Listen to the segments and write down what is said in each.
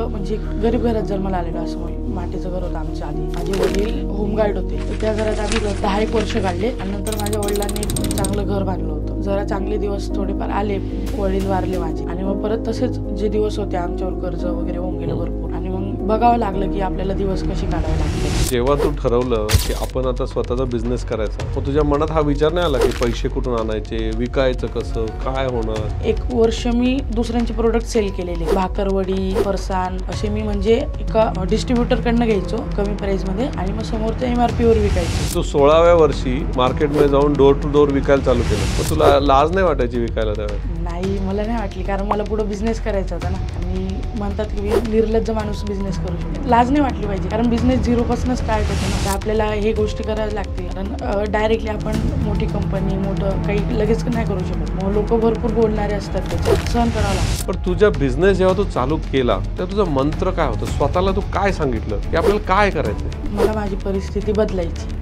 म्हणजे गरीब घरात जन्माला आलेलो असं मातीचं घर होतं आमच्या आधी. माझे वडील होमगार्ड होते, तर त्या घरात आम्ही 10 वर्ष काढले आणि नंतर माझ्या वडिलांनी चांगलं घर बांधलं होतं. जरा चांगले दिवस थोडेफार आले, वडील वारले माझे आणि मग परत तसेच जे दिवस होते आमच्यावर कर्ज वगैरे होऊन गेलं भरपूर आणि मग बघावं लागलं की आपल्याला दिवस कसे काढावे लागते. जेव्हा तू ठरवलं की आपण आता स्वतःचा बिझनेस करायचा, मग तुझ्या मनात हा विचार नाही आला की पैसे कुठून आणायचे, विकायचं कसं, काय होणार? 1 वर्ष मी दुसऱ्यांचे प्रोडक्ट सेल केलेले, भाकरवडी, फरसाण असे मी म्हणजे एका डिस्ट्रीब्युटर कडनं घ्यायचो कमी प्राइस मध्ये आणि मग समोरच्या MRP वर विकायचो. तू 16व्या वर्षी मार्केटमध्ये जाऊन डोर टू डोर विकायला चालू केलं, मग तुला लाज नाही वाटायची विकायला त्यावेळेस? नाही, मला नाही वाटली, कारण मला पुढे बिझनेस करायचा होता ना. आणि म्हणतात की निर्लज्ज माणूस बिझनेस करू शकतो. लाज नाही वाटली पाहिजे, कारण बिझनेस 0 पासून स्टार्ट होतो ना. आपल्याला हे गोष्टी कराव्या लागतील, कारण डायरेक्टली आपण मोठी कंपनी मोठं काही लगेच नाही करू शकत. मग लोक भरपूर बोलणारे असतात, त्याच्यात सहन करावं लागतं. पण तुझा बिझनेस जेव्हा तू चालू केला तेव्हा तुझा मंत्र काय होतं? स्वतःला तू काय सांगितलं की आपल्याला काय करायचं? मला माझी परिस्थिती बदलायची.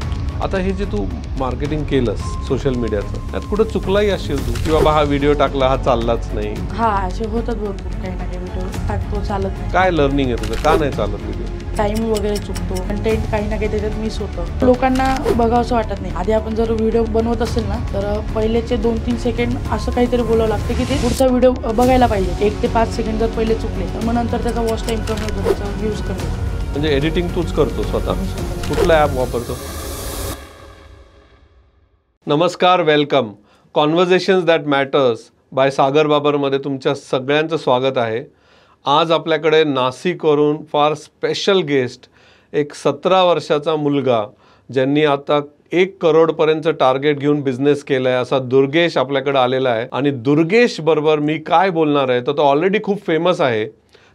आता हे जे तू मार्केटिंग केलंस सोशल मीडियाचं, त्यात कुठं चुकलाही असेल तू की बाबा हा व्हिडिओ टाकला, हा चाललाच नाही? हा, असे होतात भरपूर, काही ना काही व्हिडिओ टाकतो, चालत नाही. काय लर्निंग आहे तुझं? का नाही चालत व्हिडिओ? टाइम वगैरे चुकतो, कंटेंट काही ना काही त्याच्यात मिस होतं, लोकांना बघावंसं वाटत नाही. आधी आपण जर व्हिडिओ बनवत असेल ना, तर पहिलेचे 2-3 सेकंड असं काहीतरी बोलावं लागतं की ते पुढचा व्हिडिओ बघायला पाहिजे. 1 ते 5 सेकंड जर पहिले चुकले तर मग नंतर त्याचा वॉच टाइम कमी होतो, त्याचा व्ह्यूज कमी होतो. म्हणजे एडिटिंग तूच करतो स्वतः? कुठला ॲप वापरतो? नमस्कार, welcome. Conversations that matters by Sagar बाबरमध्ये तुमच्या सगळ्यांचं स्वागत आहे. आज आपल्याकडे नाशिकवरून फार स्पेशल गेस्ट, एक 17 वर्षाचा मुलगा ज्यांनी आता 1 करोडपर्यंत टार्गेट घेऊन बिझनेस केला आहे, असा दुर्गेश आपल्याकडे आलेला आहे. आणि दुर्गेश बरोबर मी काय बोलणार आहे, तर तो ऑलरेडी खूप फेमस आहे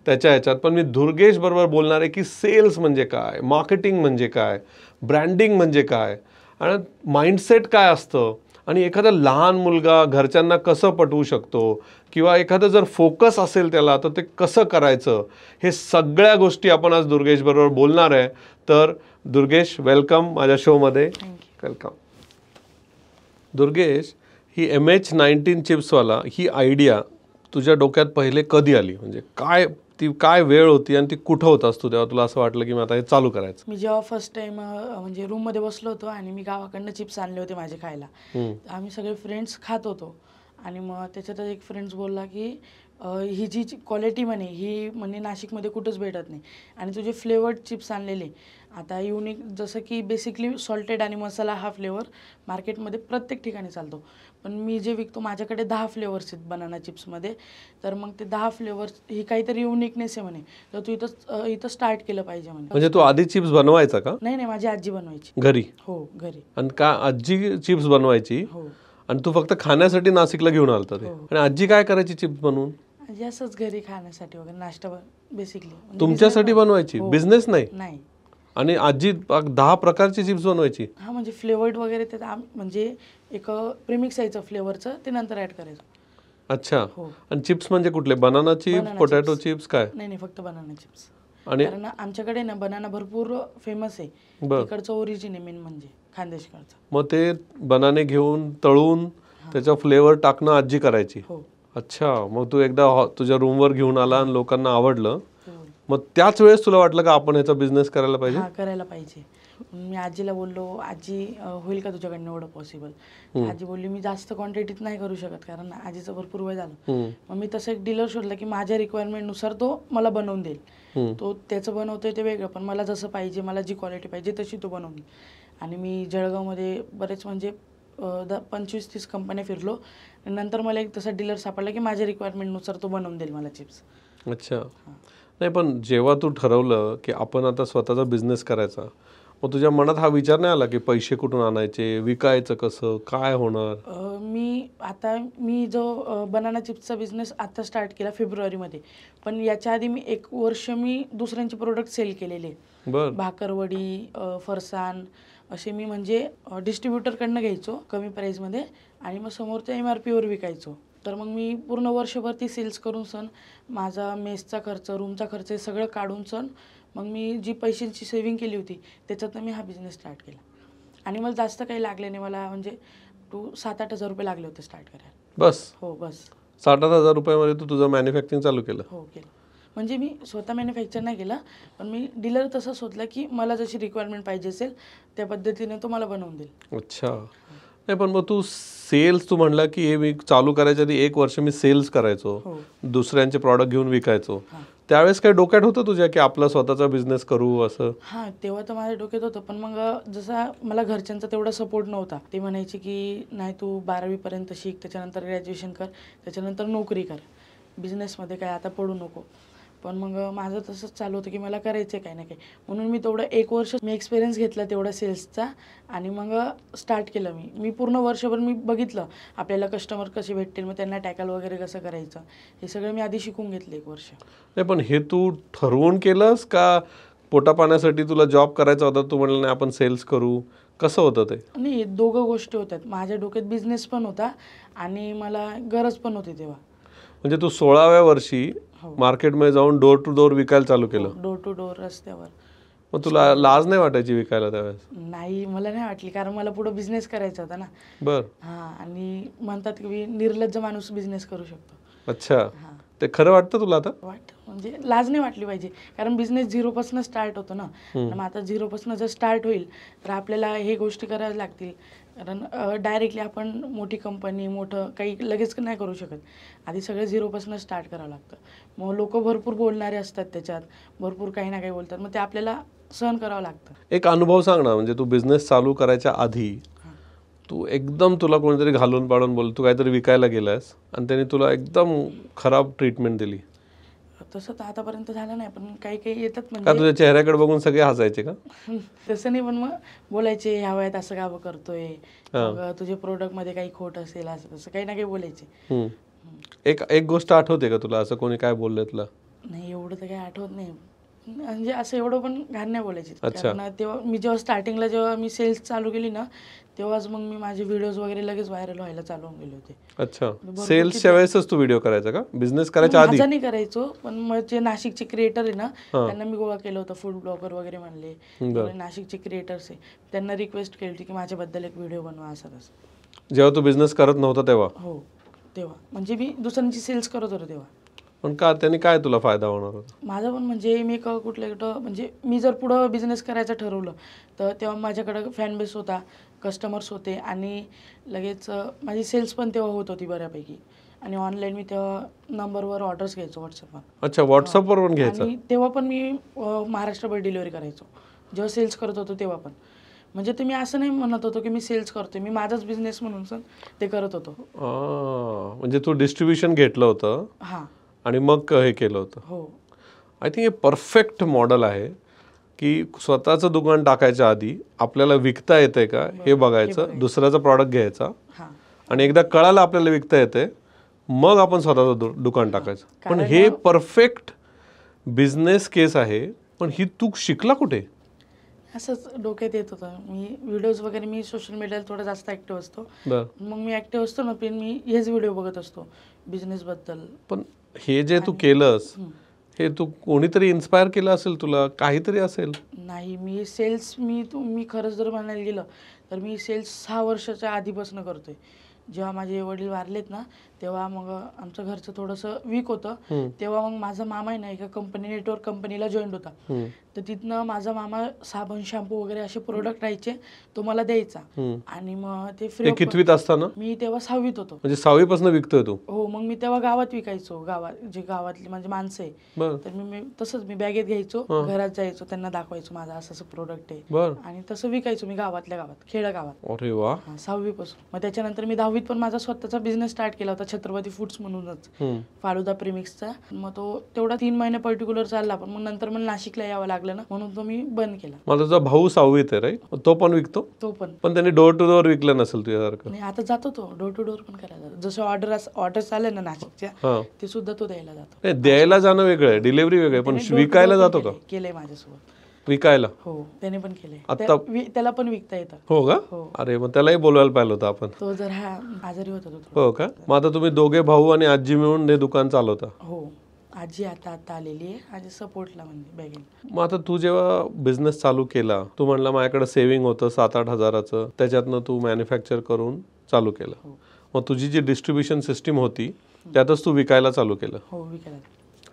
त्याच्या ह्याच्यात, पण मी दुर्गेश बरोबर बोलणार आहे की सेल्स म्हणजे काय, मार्केटिंग म्हणजे काय, ब्रँडिंग म्हणजे काय, आणि माइंडसेट काय असतं, आणि एखादा लहान मुलगा घरच्यांना कसं पटवू शकतो, किंवा एखादं जर फोकस असेल त्याला तर ते कसं करायचं, हे सगळ्या गोष्टी आपण आज दुर्गेश बरोबर बोलणार आहे. तर दुर्गेश, वेलकम माझ्या शोमध्ये. वेलकम. दुर्गेश, ही MH19 चिप्सवाला ही आयडिया तुझ्या डोक्यात पहिले कधी आली? म्हणजे काय वेळ होती आणि ती कुठं होतास तू तेव्हा तुला असं वाटलं की मी आता हे चालू करायचं? मी जेव्हा फर्स्ट टाइम म्हणजे रूममध्ये बसलो होतो आणि मी गावाकडनं चिप्स आणले होते माझे खायला. आम्ही सगळे फ्रेंड्स खात होतो आणि मग त्याच्यात एक फ्रेंड्स बोलला की ही जी क्वालिटी म्हणे, ही म्हणे नाशिकमध्ये कुठंच भेटत नाही आणि तुझे फ्लेवर्ड चिप्स आणलेले आता युनिक, जसं की बेसिकली सॉल्टेड आणि मसाला हा फ्लेवर मार्केटमध्ये प्रत्येक ठिकाणी चालतो, पण मी जे विकतो माझ्याकडे 10 फ्लेवर्स आहेत बनाना चिप्समध्ये. तर मग ते 10 फ्लेवर्स ही काहीतरी युनिकनेस आहे म्हणे, तर तू इथं स्टार्ट केलं पाहिजे म्हणे. म्हणजे तू आधी चिप्स बनवायचा का? नाही, माझी आजी बनवायची घरी? हो, घरी. आणि का आजी चिप्स बनवायची? हो. आणि तू फक्त खाण्यासाठी नाशिकला घेऊन आलता ते? आणि आजी काय करायची चिप्स बनवून? आजी असंच घरी खाण्यासाठी वगैरे, नाश्ता बेसिकली. तुमच्यासाठी बनवायची? बिझनेस नाही? नाही. आणि आजी 10 प्रकारची चिप्स बनवायची? हा, म्हणजे फ्लेवर्ड वगैरे ते म्हणजे एक प्रीमिक्स यायचं फ्लेवरचं, ते नंतर ऍड करायचं. अच्छा. आणि चिप्स म्हणजे कुठले? बनाना चिप्स, पोटॅटो चिप्स, काय? नाही, फक्त बनाना चिप्स. आणि कारण आमच्याकडे ना बनाना भरपूर फेमस आहे, इकडचं ओरिजिन आहे मेन म्हणजे खानदेशकडचं. मग ते बनाने घेऊन तळून त्याचा फ्लेवर टाकणं आजी करायची? हो. अच्छा. मग तू एकदा तुझ्या रूमवर घेऊन आला आणि लोकांना आवडलं, मग त्याच वेळेस तुला वाटलं का आपण ह्याचा बिझनेस करायला पाहिजे? हा, करायला पाहिजे. मी आजीला बोललो, आजी होईल का तुझ्याकडनं एवढं पॉसिबल? आजी बोलली मी जास्त क्वांटिटीत नाही करू शकत, कारण आजीचं भरपूर वय झालं. मग मी तसं एक डीलर शोधला की माझ्या रिक्वायरमेंटनुसार तो मला बनवून देईल. तो त्याचं बनवतोय ते वेगळं, पण मला जसं पाहिजे, मला जी क्वालिटी पाहिजे तशी तो बनवून देईल. आणि मी जळगावमध्ये बरेच म्हणजे 25-30 कंपन्या फिरलो, नंतर मला एक तसा डीलर सापडला की माझ्या रिक्वायरमेंटनुसार तो बनवून देईल मला चिप्स. अच्छा. नाही, पण जेव्हा तू ठरवलं की आपण आता स्वतःचा बिझनेस करायचा, मग तुझ्या मनात हा विचार नाही आला की पैसे कुठून आणायचे, विकायचं कसं, काय होणार? मी जो बनाना चिप्सचा बिझनेस आता स्टार्ट केला फेब्रुवारीमध्ये, पण याच्या आधी मी 1 वर्ष मी दुसऱ्यांचे प्रोडक्ट सेल केलेले. भाकरवडी, फरसाण असे मी म्हणजे डिस्ट्रीब्युटरकडनं घ्यायचो कमी प्राईसमध्ये आणि मग समोरच्या MRP वर विकायचो. तर मग मी पूर्ण वर्षभर ती सेल्स करून सण माझा मेसचा खर्च, रूमचा खर्च हे सगळं काढून सण मग मी जी पैशांची सेव्हिंग केली होती त्याच्यातनं मी हा बिझनेस स्टार्ट केला. आणि मला जास्त काही लागले नाही, मला म्हणजे 7-8 हजार रुपये लागले होते स्टार्ट करायला. बस? हो, बस. 7-8 हजार रुपयामध्ये तू तुझं मॅन्युफॅक्चरिंग चालू केलं? हो, केलं. म्हणजे मी स्वतः मॅन्युफॅक्चर नाही केलं, पण मी डीलर तसं शोधलं की मला जशी रिक्वायरमेंट पाहिजे असेल त्या पद्धतीने तो मला बनवून देईल. अच्छा. नाही पण मग तू सेल्स, तू म्हणला की हे मी चालू करायच्या आधी 1 वर्ष मी सेल्स करायचो, हो. दुसऱ्यांचे प्रॉडक्ट घेऊन विकायचो. हां. त्यावेळेस काय डोक्यात होतं तुझ्या की आपला स्वतःचा बिझनेस करू असं? हां, तेव्हा तर माझ्या डोक्यात होतं, पण मग जसा मला घरच्यांचा तेवढा सपोर्ट नव्हता. ते म्हणायचे की नाही तू 12वी पर्यंत शिक, त्याच्यानंतर ग्रॅज्युएशन कर, त्याच्यानंतर नोकरी कर, बिझनेसमध्ये काय आता पडू नको. पण मग माझं तसंच चालू होतं की मला करायचं आहे काही ना काही, म्हणून मी तेवढं 1 वर्ष मी एक्सपिरियन्स घेतला तेवढा सेल्सचा आणि मग स्टार्ट केलं. मी पूर्ण वर्षभर मी बघितलं आपल्याला कस्टमर कसे भेटतील, मग त्यांना टॅकल वगैरे कसं करायचं हे सगळं मी आधी शिकून घेतलं 1 वर्ष. नाही पण हे तू ठरवून केलंस का पोटापाण्यासाठी तुला जॉब करायचा होता, तू म्हणलं नाही आपण सेल्स करू, कसं होतं ते? नाही, दोघं गोष्टी होत्यात. माझ्या डोक्यात बिझनेस पण होता आणि मला गरज पण होती तेव्हा. म्हणजे तू 16व्या वर्षी हो. मार्केटमध्ये जाऊन डोर टू डोर विकायला चालू केलं. डोर टू डोर रस्त्यावर. मग तुला लाज नाही वाटायची विकायला त्यावेळेस? नाही, मला नाही वाटली, कारण मला पुढे बिझनेस करायचा होता ना. बर. हां, आणि म्हणतात की निर्लज्ज माणूस बिझनेस करू शकतो. अच्छा. हां, ते खरं वाटतं तुला आता? म्हणजे लाज नाही वाटली पाहिजे, कारण बिझनेस झिरोपासून स्टार्ट होतो ना. आणि मग आता झिरोपासून जर स्टार्ट होईल तर आपल्याला हे गोष्टी कराव्या लागतील, कारण डायरेक्टली आपण मोठी कंपनी मोठं काही लगेच नाही करू शकत. आधी सगळं झिरोपासून स्टार्ट करावं लागतं. मग लोक भरपूर बोलणारे असतात, त्याच्यात भरपूर काही ना काही बोलतात, मग ते आपल्याला सहन करावं लागतं. एक अनुभव सांग ना, म्हणजे तू बिझनेस चालू करायच्या आधी तू एकदम, तुला कोणीतरी घालून पाडून बोल, तू काहीतरी विकायला गेलास आणि त्याने तुला एकदम खराब ट्रीटमेंट दिली, तसं तर आतापर्यंत झालं नाही, पण काही काही येतात का म्हणजे. तुझ्या चेहऱ्याकडे बघून सगळे हसायचे का? तसं नाही, पण मग बोलायचे ह्या वयात असं का करतोय, मग तुझे प्रोडक्टमध्ये काही खोट असेल असं तसं काही ना काही बोलायचे. एक गोष्ट आठवते का तुला, असं कोणी काय बोललं तुला? नाही, एवढं तर काही आठवत नाही, म्हणजे असं एवढं पण घाण नाही बोलायचे. अच्छा. कारण तेव्हा मी जेव्हा स्टार्टिंगला जेव्हा मी सेल्स चालू केली ना, तेव्हाच मग मी माझे व्हिडिओज वगैरे लगेच व्हायरल व्हायला चालू होऊन गेले होते. अच्छा. सेल्सच्या वेळेसच तू व्हिडिओ करायचा का? बिझनेस करायच्या आधी? माझा नाही करायचो, पण मग जे नाशिकचे क्रिएटर आहे ना त्यांना मी गोळा केलं होतं, फूड ब्लॉगर वगैरे म्हणले, नाशिकचे क्रिएटर्स आहे, त्यांना रिक्वेस्ट केली होती की माझ्याबद्दल एक व्हिडिओ बनवा असं तसं. जेव्हा तू बिझनेस करत नव्हता तेव्हा? हो, तेव्हा म्हणजे मी दुसऱ्यांची सेल्स करत होतो तेव्हा. पण का, त्याने काय तुला फायदा होणार होता? माझं पण म्हणजे मी कुठलं म्हणजे मी जर पुढं बिझनेस करायचं ठरवलं तर तेव्हा माझ्याकडं फॅन बेस होता, कस्टमर्स होते आणि लगेच माझी सेल्स पण तेव्हा होत होती बऱ्यापैकी. आणि ऑनलाईन मी तेव्हा नंबरवर ऑर्डर्स घ्यायचो व्हॉट्सअपवर. अच्छा, व्हॉट्सअपवर पण घ्यायचं? आणि तेव्हा पण मी महाराष्ट्रभर डिलिव्हरी करायचो जेव्हा सेल्स करत होतो तेव्हा पण. म्हणजे ते मी असं नाही म्हणत होतो की मी सेल्स करतोय, मी माझाच बिझनेस म्हणून ते करत होतो. म्हणजे तू डिस्ट्रीब्युशन घेतलं होतं? हां. आणि मग हे केलं होतं? हो. आय थिंक हे परफेक्ट मॉडेल आहे की स्वतःचं दुकान टाकायच्या आधी आपल्याला विकता येतंय का हे बघायचं, दुसऱ्याचा प्रॉडक्ट घ्यायचा, आणि एकदा कळालं आपल्याला विकता येते मग आपण स्वतःचं दुकान टाकायचं. पण हे परफेक्ट बिझनेस केस आहे. पण ही तू शिकला कुठे? असंच डोक्यात येत होतं. मी व्हिडिओज वगैरे, मी सोशल मीडियाला थोडं जास्त ॲक्टिव्ह असतो. मग मी ॲक्टिव्ह असतो ना, पण मी हेच व्हिडिओ बघत असतो बिझनेसबद्दल. पण हे जे तू केलंस हे तू कोणीतरी इन्स्पायर केलं असेल तुला, काहीतरी असेल? नाही, मी सेल्स मी खरंच जर म्हणायला गेलं तर मी सेल्स 6 वर्षाच्या आधीपासून करतोय. जेव्हा माझे वडील वारलेत ना तेव्हा मग आमचं घरचं थोडंसं वीक होतं. तेव्हा मग माझा मामा आहे ना एका नेटवर्क कंपनीला जॉईंट होता. तर तिथनं माझा मामा साबण, शॅम्पू वगैरे असे प्रोडक्ट राहायचे, तो मला द्यायचा. आणि मग ते फ्री. कितवीत असताना? मी तेव्हा 6वीत होतो. म्हणजे 6वीपासून विकतोय तू? हो. मग मी तेव्हा गावात विकायचो, जे गावातली म्हणजे माणसं आहे तर मी तसंच मी बॅगेत घ्यायचो, घरात जायचो, त्यांना दाखवायचो माझं असं असं प्रोडक्ट आहे, आणि तसं विकायचो मी गावातल्या गावात, खेडेगावात. अरे वा. 6वी पासून. मग त्याच्यानंतर मी 10वीत पण माझा स्वतःचा बिझनेस स्टार्ट केला होता, छत्रपती फूड्स म्हणूनच, फालुदा प्रीमिक्सचा. मग तो तेवढा 3 महिने पर्टिक्युलर चालला, पण मग नंतर मला नाशिकला यावं लागलं ना, म्हणून तो मी बंद केला. मला तुझा भाऊ 6वीत आहे राईट? तो पण विकतो? तो पण त्यांनी डोर टू डोर विकलं नसेल तुझ्यासारखं? नाही, आता जातो तो डोर टू डोर पण करायला जातो. जसं ऑर्डर्स आले ना नाशिकच्या ते सुद्धा तो द्यायला जातो. नाही, द्यायला जाणं वेगळं आहे, डिलिव्हरी वेगळं आहे, पण विकायला जातो का? केलंय माझ्यासोबत. विकायला? हो, त्याने पण केलंय. आता त्याला पण विकता येतं. हो का? अरे मग त्यालाही बोलवायला पाहिलं होतं आपण. तो जर आजारी होता तो. हो का? मग आता तुम्ही दोघे भाऊ आणि आजी मिळून हे दुकान चालवता? हो. आजी आता आलेली आहे, आजी सपोर्टला म्हणजे बॅगेन. मग आता तू जेव्हा बिझनेस चालू केला, तू म्हणला माझ्याकडे सेव्हिंग होतं 7-8 हजाराचं, त्याच्यातनं तू मॅन्युफॅक्चर करून चालू केलं. मग तुझी जी डिस्ट्रीब्युशन सिस्टीम होती त्यातच तू विकायला चालू केलं? हो, विकायला.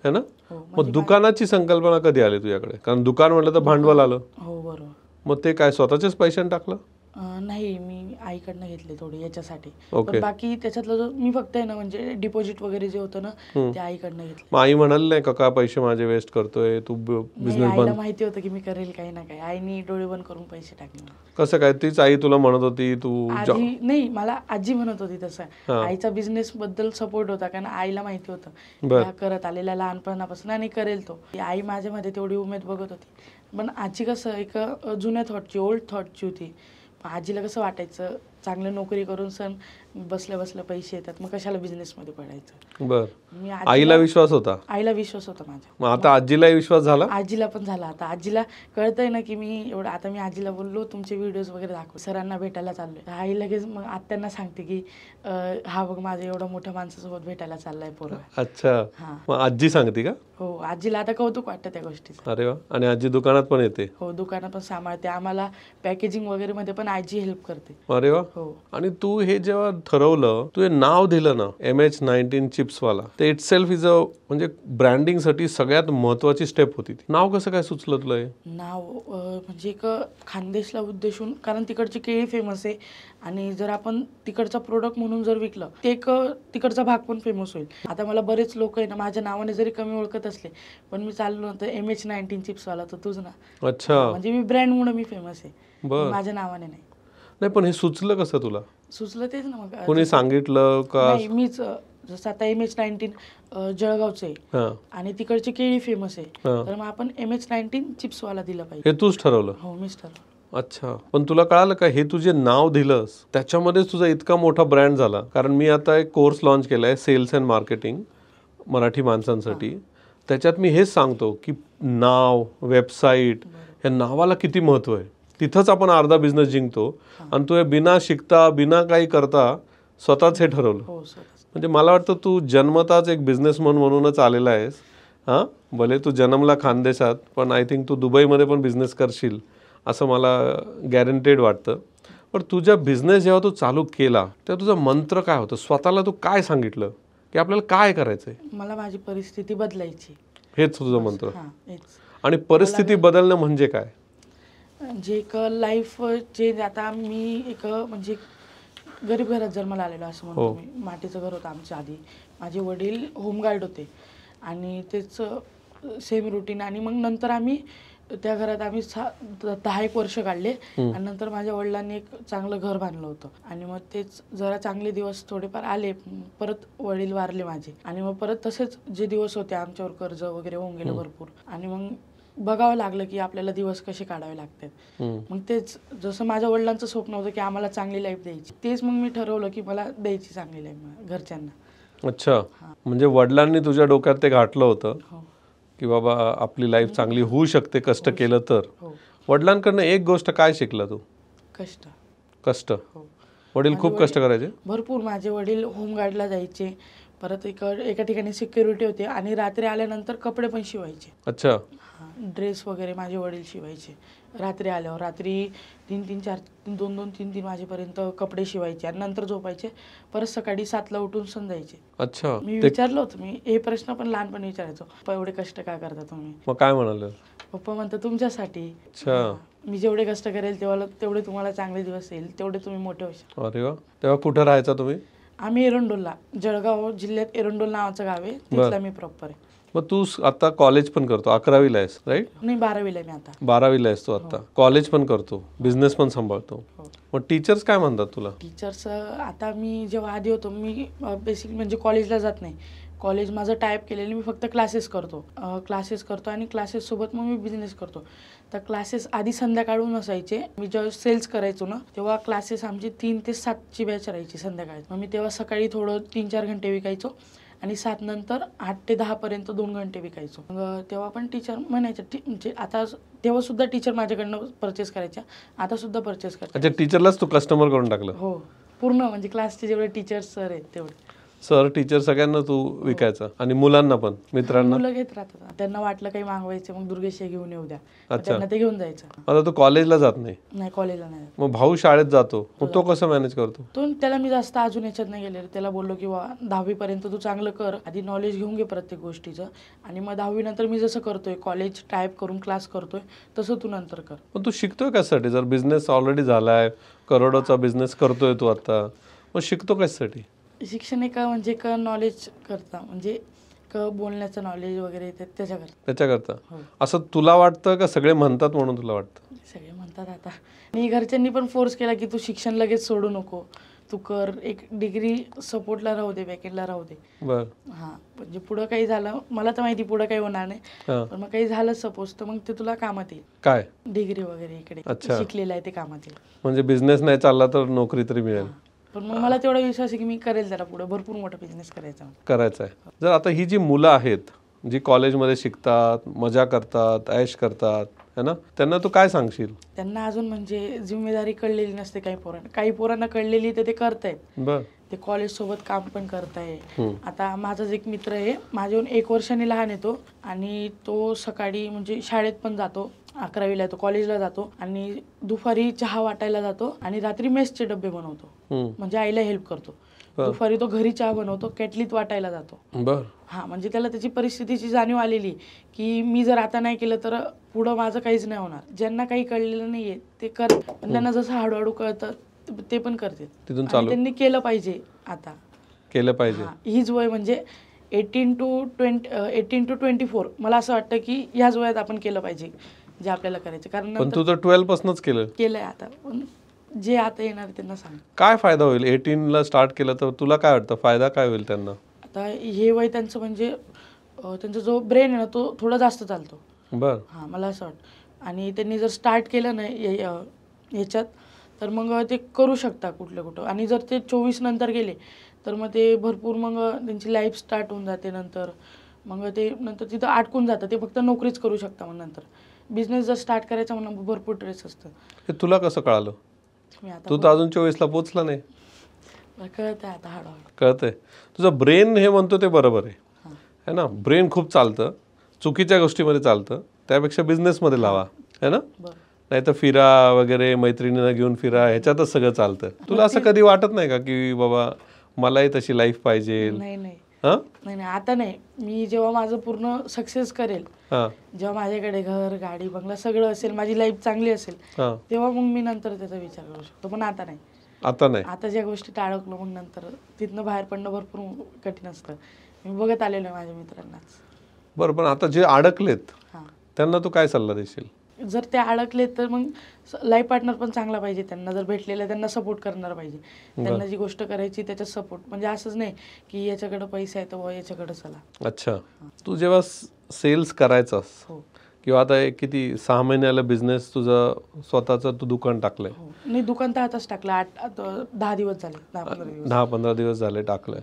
है ना? हो मग दुकानाची संकल्पना कधी आली तुझ्याकडे? कारण दुकान म्हटलं तर भांडवल आलं. हो बरोबर. मग ते काय स्वतःच्याच पैशाने टाकलं? नाही, मी आईकडनं घेतले थोडे याच्यासाठी. ओके. पण बाकी त्याच्यातलं जो मी फक्त आहे ना म्हणजे डिपॉझिट वगैरे जे होतं ना ते आईकडनं घेतलं. मग आई म्हणाली नाही का का पैसे माझे वेस्ट करतोय तू नाही, बिझनेस आईला बंद? माहिती होतं की मी करेल काही ना काही. आईनी डोळे बंद करून पैसे टाकले. कसं काय? तीच आई तुला म्हणत होती तू आजी नाही, मला आजी म्हणत होती तसं. हा. आईचा बिझनेस बद्दल सपोर्ट होता कारण आईला माहिती होतं बर. हा करत आलेला लहानपणापासून आणि करेल तो. आई माझ्यामध्ये तेवढी उमेद बघत होती. पण आजी कसं एक जुन्या थॉटची, ओल्ड थॉटची होती. आजीला कसं वाटायचं चांगलं नोकरी करून सण बसल्या बसल्या पैसे येतात, मग कशाला बिझनेसमध्ये पडायचं. बर. मी आईला विश्वास होता. आईला विश्वास होता माझ्या. मग आता आजीलाही विश्वास झाला? आजीला पण झाला. आता आजीला कळतंय ना की मी एवढं. आता मी आजीला बोललो तुमचे व्हिडिओज वगैरे दाखव, सरांना भेटायला चाललोय. आई लगेच मग आत्यांना सांगते की हा बघ माझं एवढं मोठ्या माणसासोबत भेटायला चाललाय पोरं. अच्छा. हा. मग आजी सांगते का? हो, आजीला आता कौतुक वाटतं त्या गोष्टीचं. अरे वा. आणि आजी दुकानात पण येते? हो, दुकानात पण सांभाळते. आम्हाला पॅकेजिंग वगैरे मध्ये पण आजी हेल्प करते. अरे वा. हो. आणि तू हे जेव्हा ठरवलं, तू हे नाव दिलं ना MH19 चिप्सवाला, ते इट सेल्फ इज अ म्हणजे ब्रँडिंग साठी सगळ्यात महत्वाची स्टेप होती ती. नाव कसं काय सुचलं तुला हे? नाव म्हणजे एक खानदेशला उद्देशून, कारण तिकडची केळी फेमस आहे आणि जर आपण तिकडचा प्रोडक्ट म्हणून जर विकलं ते एक तिकडचा भाग पण फेमस होईल. आता मला बरेच लोक आहे ना माझ्या नावाने जरी कमी ओळखत असले पण मी चाललो होतं MH19 चिप्सवाला, तर तुझं ना. अच्छा. म्हणजे मी ब्रँडमुळे मी फेमस आहे, बर. माझ्या नावाने नाही. नाही पण हे सुचलं कसं तुला? सुचलं तेच ना. मग कोणी सांगितलं का? नाही, मीच. जसं आता MH19 जळगावचं आहे हा. आणि तिकडची केळी फेमस आहे, हा. तर मग आपण MH19 चिप्सवाला दिलं पाहिजे. हे तूच ठरवलं? हो, मीच ठरवलं. अच्छा. पण तुला कळालं का हे तुझे नाव दिलंस त्याच्यामध्येच तुझा इतका मोठा ब्रँड झाला? कारण मी आता एक कोर्स लॉन्च केलाय सेल्स अँड मार्केटिंग मराठी माणसांसाठी. त्याच्यात मी हेच सांगतो की नाव, वेबसाईट, या नावाला किती महत्व आहे. तिथंच आपण अर्धा बिझनेस जिंकतो. आणि तू हे बिना शिकता बिना काही करता स्वतःच हे ठरवलं. हो सर. म्हणजे मला वाटतं तू जन्मताच एक बिझनेसमन म्हणूनच आलेला आहेस. हां, भले तू जन्मला खानदेशात, पण आय थिंक तू दुबईमध्ये पण बिझनेस करशील असं मला गॅरंटेड वाटतं. पण तुझा बिझनेस जेव्हा तू चालू केला तेव्हा तुझा मंत्र काय होतं? स्वतःला तू काय सांगितलं की आपल्याला काय करायचंय? मला माझी परिस्थिती बदलायची, हेच तुझं मंत्र. हां हेच. आणि परिस्थिती बदलणं म्हणजे काय? जे एक लाईफ चेंज. आता मी एक म्हणजे गरीब घरात जन्माला आलेलो असं म्हणतो मी. मातीचं घर होतं आमच्या आधी. माझे वडील होमगार्ड होते आणि तेच सेम रुटीन. आणि मग नंतर आम्ही त्या घरात आम्ही 10 वर्ष काढले आणि नंतर माझ्या वडिलांनी एक चांगलं घर बांधलं होतं आणि मग तेच जरा चांगले दिवस थोडेफार आले. परत वडील वारले माझे आणि मग परत तसेच जे दिवस होते आमच्यावर कर्ज वगैरे होऊन गेलं भरपूर. आणि मग बघावं लागलं की आपल्याला दिवस कसे काढावे लागतात. मग तेच जसं माझ्या वडिलांचं स्वप्न होतं की आम्हाला चांगली लाईफ द्यायची, तेच मग मी ठरवलं की मला द्यायची चांगली लाईफ घरच्यांना. अच्छा. म्हणजे वडिलांनी तुझ्या डोक्यात ते घातलं होतं हो. की बाबा आपली लाईफ चांगली होऊ शकते कष्ट केलं तर. हो. वडिलांकडनं एक गोष्ट काय शिकला तू? कष्ट. कष्ट. हो. वडील खूप कष्ट करायचे? भरपूर. माझे वडील होमगार्डला जायचे, परत एका ठिकाणी सिक्युरिटी होते आणि रात्री आल्यानंतर कपडे पण शिवायचे. अच्छा. ड्रेस वगैरे माझे वडील शिवायचे. रात्री आल्यावर रात्री 2-3 वाजेपर्यंत कपडे शिवायचे आणि नंतर झोपायचे. परत सकाळी 7ला उठून सण जायचे. अच्छा. मी विचारलं होतं, मी हे प्रश्न पण लहानपणी विचारायचो, पप्पा एवढे कष्ट का करता तुम्ही? मग काय म्हणाले? पप्पा म्हणतात तुमच्यासाठी. अच्छा. मी जेवढे कष्ट करेल तेवढे तुम्हाला चांगले दिवस येईल, तेवढे तुम्ही मोठे होशाल. अरे वा. तेव्हा कुठं राहायचा तुम्ही? आम्ही एरंडोलला, जळगाव जिल्ह्यात एरंडोल नावाचं गाव आहे, तिथला मी प्रॉपर आहे. मग तू आता कॉलेज पण करतो, 11वीला आहेस राईट? नाही, 12वीला आहे मी आता. 12वीला आहेस तू आता. कॉलेज पण करतो, बिझनेस पण सांभाळतो. मग टीचर्स काय म्हणतात तुला? टीचर्स आता मी जेव्हा आधी होतो, मी बेसिक म्हणजे कॉलेजला जात नाही. कॉलेज माझं टाईप केलेलं, मी फक्त क्लासेस करतो आणि क्लासेससोबत मग मी बिझनेस करतो. तर क्लासेस आधी संध्याकाळून असायचे. मी जेव्हा सेल्स करायचो ना तेव्हा क्लासेस आमची 3 ते 7ची बॅच राहायची संध्याकाळी. मग मी तेव्हा सकाळी थोडं 3-4 घंटे विकायचो आणि 7 नंतर 8 ते 10 पर्यंत 2 घंटे विकायचो. मग तेव्हा पण टीचर म्हणायच्या म्हणजे आता तेव्हा सुद्धा टीचर माझ्याकडनं परचेस करायच्या, आता सुद्धा परचेस करतात. अच्छा, टीचरलाच तू कस्टमर करून टाकलं? हो, पूर्ण म्हणजे क्लासचे जेवढे टीचर्स सर आहेत तेवढे. सर टीचर सगळ्यांना तू विकायचा आणि मुलांना पण मित्रांना? मुलं घेत राहतात, त्यांना वाटलं काही मागवायचं मग दुर्गेश हे घेऊन येऊ द्या, मग त्यांना ते घेऊन जायचं. आता तू कॉलेजला जात नाही? नाही, कॉलेजला नाही. मग भाऊ शाळेत जातो, मग तो कसं मॅनेज करतो? त्याला मी जास्त अजून याच्यात नाही गेले. त्याला बोललो की 10वी पर्यंत तू चांगलं कर, आधी नॉलेज घेऊन घे प्रत्येक गोष्टीचं, आणि मग 10वी नंतर मी जसं करतोय कॉलेज टाईप करून क्लास करतोय तसं तू नंतर कर. पण तू शिकतोय कशासाठी? जर बिझनेस ऑलरेडी झालाय, करोडोचा बिझनेस करतोय तू आता, मग शिकतो कशासाठी? शिक्षण म्हणजे नॉलेज करता, म्हणजे बोलण्याचं नॉलेज वगैरे त्याच्याकरता. असं तुला वाटतं का सगळे म्हणतात म्हणून तुला वाटतं? सगळे म्हणतात आता, आणि घरच्यांनी पण फोर्स केला की तू शिक्षण लगेच सोडू नको, तू कर, एक डिग्री सपोर्टला राहू दे, बॅकेटला राहू दे. बर. हां, म्हणजे पुढं काही झालं, मला तर माहिती पुढं काही होणार नाही, पण मग काही झालं सपोज तर मग ते तुला कामात येईल. काय? डिग्री वगैरे इकडे शिकलेलं आहे ते कामात येईल. म्हणजे बिझनेस नाही चालला तर नोकरी तरी मिळेल. पण मग मला तेवढा विश्वास आहे की मी करेल, जरा पुढे भरपूर मोठा बिझनेस करायचा आहे. जर आता ही जी मुलं आहेत जी कॉलेजमध्ये शिकतात, मजा करतात, ऐश करतात, है ना, त्यांना तू काय सांगशील? त्यांना अजून म्हणजे जिम्मेदारी कळलेली नसते. काही पोरांना कळलेली तर ते करतायत. बर. ते कॉलेज सोबत काम पण करताय. आता माझाच एक मित्र आहे, माझ्याहून 1 वर्षाने लहान आहे तो, आणि तो सकाळी म्हणजे शाळेत पण जातो, 11वीला तो कॉलेजला जातो, आणि दुपारी चहा वाटायला जातो, आणि रात्री मेसचे डबे बनवतो, म्हणजे आईला हेल्प करतो. दुपारी तो घरी चहा बनवतो, केटलीत वाटायला जातो. बर. हा, म्हणजे त्याला त्याची परिस्थितीची जाणीव आलेली की मी जर आता नाही केलं तर पुढं माझं काहीच नाही होणार. ज्यांना काही कळलेलं नाहीये ते कर, पण त्यांना जसं हळूहळू कळतं ते पण करतात. त्यांनी केलं पाहिजे. आता केलं पाहिजे. हीच वय म्हणजे 18 to 24, मला असं वाटतं की ह्याच वयात आपण केलं पाहिजे जे आपल्याला करायचं. कारण तू तर 12 पासूनच केलंय आता, पण जे आता येणार त्यांना सांग काय फायदा होईल. 18 ला स्टार्ट केलं तर तुला काय वाटतं फायदा काय होईल त्यांना? आता हे वय त्यांचं म्हणजे त्यांचा जो ब्रेन आहे ना तो थोडा जास्त चालतो. बर. हां, मला असं वाटतं. आणि त्यांनी जर स्टार्ट केलं नाही ह्याच्यात तर मग ते करू शकता कुठं. आणि जर ते 24 नंतर गेले तर मग ते भरपूर मग त्यांची लाईफ स्टार्ट होऊन जाते. मग ते तिथं अटकून जातं. ते फक्त नोकरीच करू शकता. मग नंतर बिझनेस जर स्टार्ट करायचा म्हणून भरपूर ट्रेस असतं. हे तुला कसं कळालं? तू तर अजून 24 ला पोचला नाही. कळतंय आता हळूहळू. कळतंय. तुझं ब्रेन हे म्हणतो ते बरोबर आहे ना. ब्रेन खूप चालतं, चुकीच्या गोष्टीमध्ये चालतं, त्यापेक्षा बिझनेसमध्ये लावा, है ना. नाही तर फिरा वगैरे, मैत्रिणींना घेऊन फिरा, ह्याच्यातच सगळं चालतं. तुला असं कधी वाटत नाही का की बाबा मलाही तशी लाईफ पाहिजे? नाही, आता नाही. मी जेव्हा माझं पूर्ण सक्सेस करेल, जेव्हा माझ्याकडे घर, गाडी, बंगला सगळं असेल, माझी लाईफ चांगली असेल, तेव्हा मग मी नंतर त्याचा विचार करू शकतो. पण आता नाही. आता ज्या गोष्टीत अडकलो मग नंतर तिथनं बाहेर पडणं भरपूर कठीण असतं. मी बघत आलेलो आहे माझ्या मित्रांनाच. बरं, पण आता जे अडकलेत त्यांना तू काय सल्ला देशील? जर ते अडकले तर मग लाईफ पार्टनर पण चांगला पाहिजे. त्यांना जर भेटलेला त्यांना सपोर्ट करणार पाहिजे. त्यांना जी गोष्ट करायची त्याच्यात सपोर्ट, म्हणजे असंच नाही की याच्याकडे पैसा आहे तर याच्याकडे चला. अच्छा, तू जेव्हा सेल्स करायचास किंवा आता किती 6 महिन्याला बिझनेस तुझं स्वतःचं तू दुकान टाकलंय? नाही, दुकान तर आताच टाकलं, 10 दिवस झाले, 10-15 दिवस झाले टाकलंय.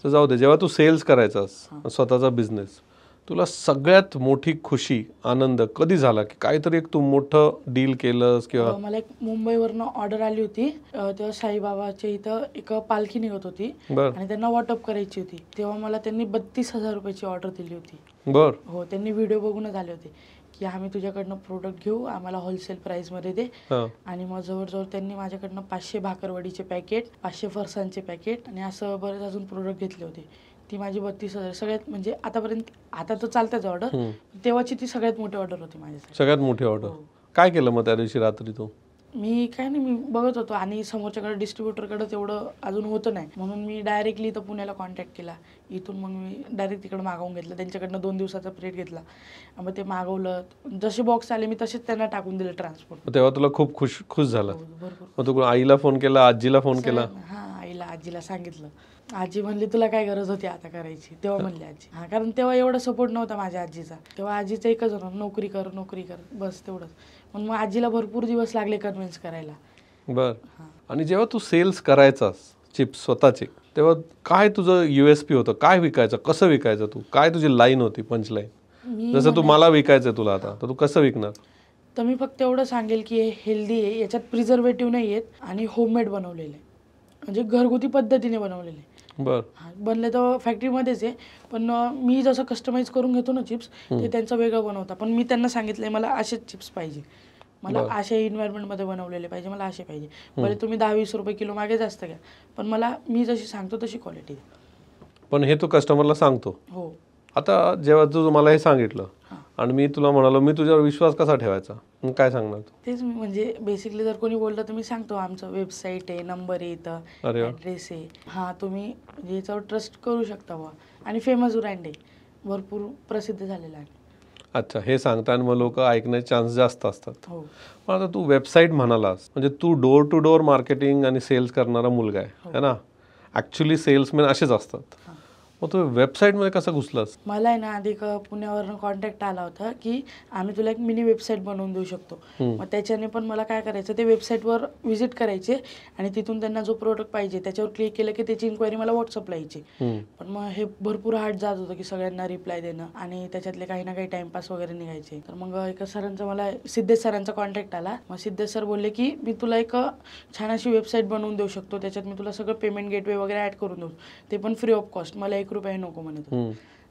तर जाऊ दे, जेव्हा तू सेल्स करायचास स्वतःचा बिझनेस, तुला सगळ्यात मोठी खुशी, आनंद कधी झाला की काहीतरी एक तू मोठं डील केलंस? किंवा मला एक मुंबईवरनं ऑर्डर आली होती. तेव्हा साईबाबाच्या इथं एक पालखी निघत होती आणि त्यांना वाटप करायची होती. तेव्हा मला त्यांनी 32,000 रुपयाची ऑर्डर दिली होती. बर. हो, त्यांनी व्हिडिओ बघूनच आले होते की आम्ही तुझ्याकडनं प्रोडक्ट घेऊ, आम्हाला होलसेल प्राइसमध्ये दे. आणि मग जवळजवळ त्यांनी माझ्याकडनं 500 भाकरवडीचे पॅकेट, 500 फरसांचे पॅकेट आणि असं बरेच अजून प्रोडक्ट घेतले होते. ती माझी 32,000 सगळ्यात, म्हणजे आतापर्यंत, आता तर चालतेच ऑर्डर, तेव्हाची ती सगळ्यात मोठी ऑर्डर होती माझ्यासाठी. सगळ्यात मोठी ऑर्डर. काय केलं मग त्या दिवशी रात्री तू? मी काय नाही, मी बघत होतो आणि समोरच्याकडे डिस्ट्रीब्युटरकडे तेवढं अजून होतं नाही, म्हणून मी डायरेक्टली इथं पुण्याला कॉन्टॅक्ट केला. इथून मग मी डायरेक्ट तिकडे मागवून घेतलं. त्यांच्याकडनं 2 दिवसाचा पिरियड घेतला. मग ते मागवलं, जसे बॉक्स आले मी तसेच त्यांना टाकून दिले ट्रान्सपोर्ट. तेव्हा तुला खूप खुश झालं? मग तू आईला फोन केला, आजीला फोन केला? हां, आईला, आजीला सांगितलं. आजी म्हणली तुला काय गरज होती आता करायची? तेव्हा म्हणली आजी. हां, कारण तेव्हा एवढा सपोर्ट नव्हता माझ्या आजीचा. तेव्हा आजीचं एकच होतं, नोकरी कर, बस तेवढंच. मग आजीला भरपूर दिवस लागले कन्व्हिन्स करायला. बर. आणि जेव्हा तू सेल्स करायचास चिप्स स्वतःचे, तेव्हा काय तुझं USP होतं? काय विकायचं, कसं विकायचं तू? काय तुझी लाईन होती, पंचलाईन? जसं तू मला विकायचं तुला आता, तर तू कसं विकणार? तर मी फक्त एवढं सांगेल की हे हेल्दी आहे, याच्यात प्रिझर्वेटिव्ह नाही आहेत आणि होममेड बनवलेलं आहे, म्हणजे घरगुती पद्धतीने बनवलेले आहे. बर बनले तर फॅक्टरीमध्येच आहे, पण मी जसं कस्टमाइज करून घेतो ना चिप्स, ते त्यांचं वेगळं बनवतात. पण मी त्यांना सांगितलंय मला असेच चिप्स पाहिजे, मला अशा एन्व्हायरमेंटमध्ये बनवलेले पाहिजे, मला असे पाहिजे. भले तुम्ही 10-20 रुपये किलो मागे जास्त घ्या, पण मला मी जशी सांगतो तशी क्वालिटी. पण हे तू कस्टमरला सांगतो. हो. आता जेव्हा तू मला हे सांगितलं आणि मी तुला म्हणालो मी तुझ्यावर विश्वास कसा ठेवायचा, मग काय सांगणार तू? तेच मी म्हणजे बेसिकली जर कोणी बोललं तर मी सांगतो आमचं वेबसाईट आहे, नंबर आहे, इथं ॲड्रेस आहे, हां तुम्ही म्हणजे याच्यावर ट्रस्ट करू शकता बा. आणि फेमस ब्रँड आहे, भरपूर प्रसिद्ध झालेला आहे. अच्छा, हे सांगता आणि मग लोक ऐकण्याचे चान्स जास्त असतात. हो. पण आता तू वेबसाईट म्हणालास, म्हणजे तू डोर टू डोर मार्केटिंग आणि सेल्स करणारा मुलगा आहे है ना. ॲक्च्युली सेल्समॅन असेच असतात. मग तू वेबसाईटमध्ये कसं घुसलास? मला आहे ना आधी पुण्यावरून कॉन्टॅक्ट आला होता की आम्ही तुला एक मिनी वेबसाईट बनवून देऊ शकतो. मग त्याच्याने पण मला काय करायचं, ते वेबसाईटवर व्हिजिट करायचे आणि तिथून त्यांना जो प्रोडक्ट पाहिजे त्याच्यावर क्लिक केलं की त्याची इन्क्वायरी मला व्हॉट्सअपला यायची. पण मग हे भरपूर हार्ड जात होतं की सगळ्यांना रिप्लाय देणं आणि त्याच्यातले काही ना काही टाइमपास वगैरे निघायचे. तर मग एका सरांचा मला सिद्धेश सरांचा कॉन्टॅक्ट आला. मग सिद्धेश सर बोलले की मी तुला एक छान अशी वेबसाईट बनवून देऊ शकतो, त्याच्यात मी तुला सगळं पेमेंट गेटवे वगैरे ॲड करून देऊ, ते पण फ्री ऑफ कॉस्ट, मला 1 रुपया नको म्हणत.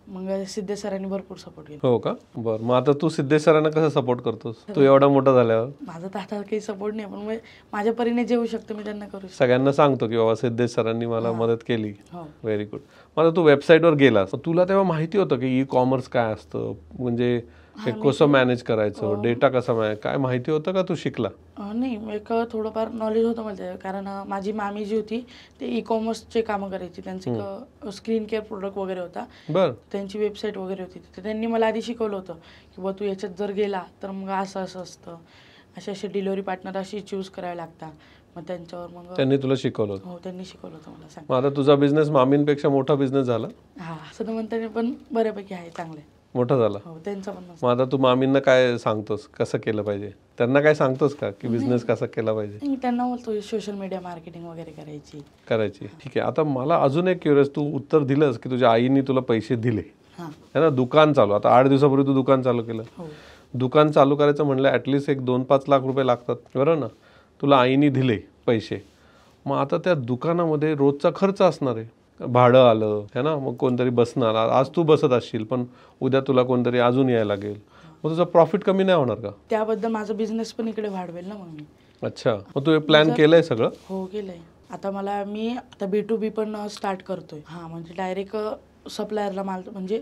मग सिद्धेश सरांनी भरपूर सपोर्ट केला. हो का? बरं, मग आता तू सिद्धेश सरांना कसं सपोर्ट करतोस तू एवढा मोठा झाल्यावर? माझा तर आता काही सपोर्ट नाही, पण माझ्या परीने जे होऊ शकतं मी त्यांना करू शकतो. सगळ्यांना सांगतो की बाबा सिद्धेश सरांनी मला मदत केली. हो. Very good. मग आता तू वेबसाईटवर गेलास, तुला तेव्हा माहिती होतं की ई कॉमर्स काय असतं, म्हणजे हे कसं मॅनेज करायचं, डेटा कसा काय माहिती होतं का तू शिकला? नाही, एक थोडंफार नॉलेज होतं मला, कारण माझी मामी जी होती ते ई कॉमर्सचे कामं करायची, त्यांचं स्क्रीन केअर प्रोडक्ट वगैरे होता. बरं. त्यांची वेबसाईट वगैरे होती, तर त्यांनी मला आधी शिकवलं होतं की बा तू याच्यात जर गेला तर मग असं असं असतं, असे डिलिव्हरी पार्टनर अशी चूज करायला लागतात. मग त्यांच्यावर मग त्यांनी तुला शिकवलं? हो, त्यांनी शिकवलं होतं मला. सांग. मग आता तुझा बिझनेस मामींपेक्षा मोठा बिझनेस झाला? हां, असं तर म्हणता, पण बऱ्यापैकी आहे, चांगलं मोठा झाला. हो, त्यांचा पण. मग आता तू मामींना काय सांगतोस, कसं केलं पाहिजे? त्यांना काय सांगतोस का की बिझनेस कसा केला पाहिजे? मी त्यांना बोलतो सोशल मीडिया मार्केटिंग वगैरे करायची. ठीक आहे. आता मला अजून एक क्युरियस, तू उत्तर दिलंस की तुझ्या आईने तुला पैसे दिले है ना, दुकान चालू, आता 8 दिवसापूर्वी तू दुकान चालू केलं. दुकान चालू करायचं म्हणलं ॲटलिस्ट एक 2-5 लाख रुपये लागतात, बरोबर ना. तुला आईने दिले पैसे, मग आता त्या दुकानामध्ये रोजचा खर्च असणार आहे, भाडं आलं है ना, मग कोणतरी बसणार, आज तू बसत असशील पण उद्या तुला कोणतरी अजून यायला लागेल, मग तुझा प्रॉफिट कमी नाही होणार का? त्याबद्दल माझा बिझनेस पण इकडे वाढवेल ना मग मी. अच्छा, मग तू हे प्लॅन केलंय सगळं? हो, केलंय. आता मी आता B2B पण स्टार्ट करतोय. हां, म्हणजे डायरेक्ट सप्लायरला माल, म्हणजे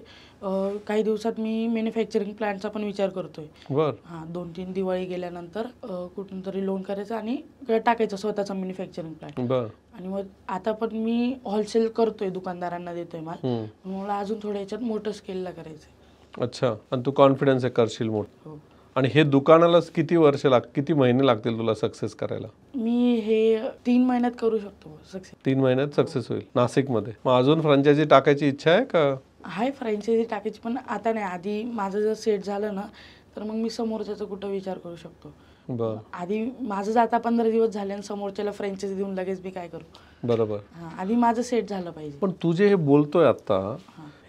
काही दिवसात मी मॅन्युफॅक्चरिंग प्लांटचा पण विचार करतोय. बरं. हां, 2-3 दिवाळी गेल्यानंतर कुठून तरी लोन करायचं आणि टाकायचं स्वतःचा मॅन्युफॅक्चरिंग प्लांट. बरं. आणि मग आता पण मी होलसेल करतोय, दुकानदारांना देतोय माल. मला अजून थोड्या याच्यात मोठं स्केलला करायचं. अच्छा, आणि तू कॉन्फिडन्स आहे करशील मोठं? हो. आणि हे दुकानाला किती महिने लागतील तुला सक्सेस करायला? मी हे 3 महिन्यात करू शकतो सक्सेस. 3 महिन्यात सक्सेस होईल नाशिकमध्ये? मग अजून फ्रँचायझी टाकायची इच्छा आहे का? आहे फ्रँचायझी टाकायची, पण आता नाही. आधी माझं जर सेट झालं ना तर मग मी समोरच्याचा कुठं विचार करू शकतो. बरं. आधी माझं जाता 15 दिवस झाले आणि समोरच्याला फ्रँचायझी देऊन लगेच मी काय करू? बरोबर. हां, आधी माझं सेट झालं पाहिजे. पण तू जे हे बोलतोय आता,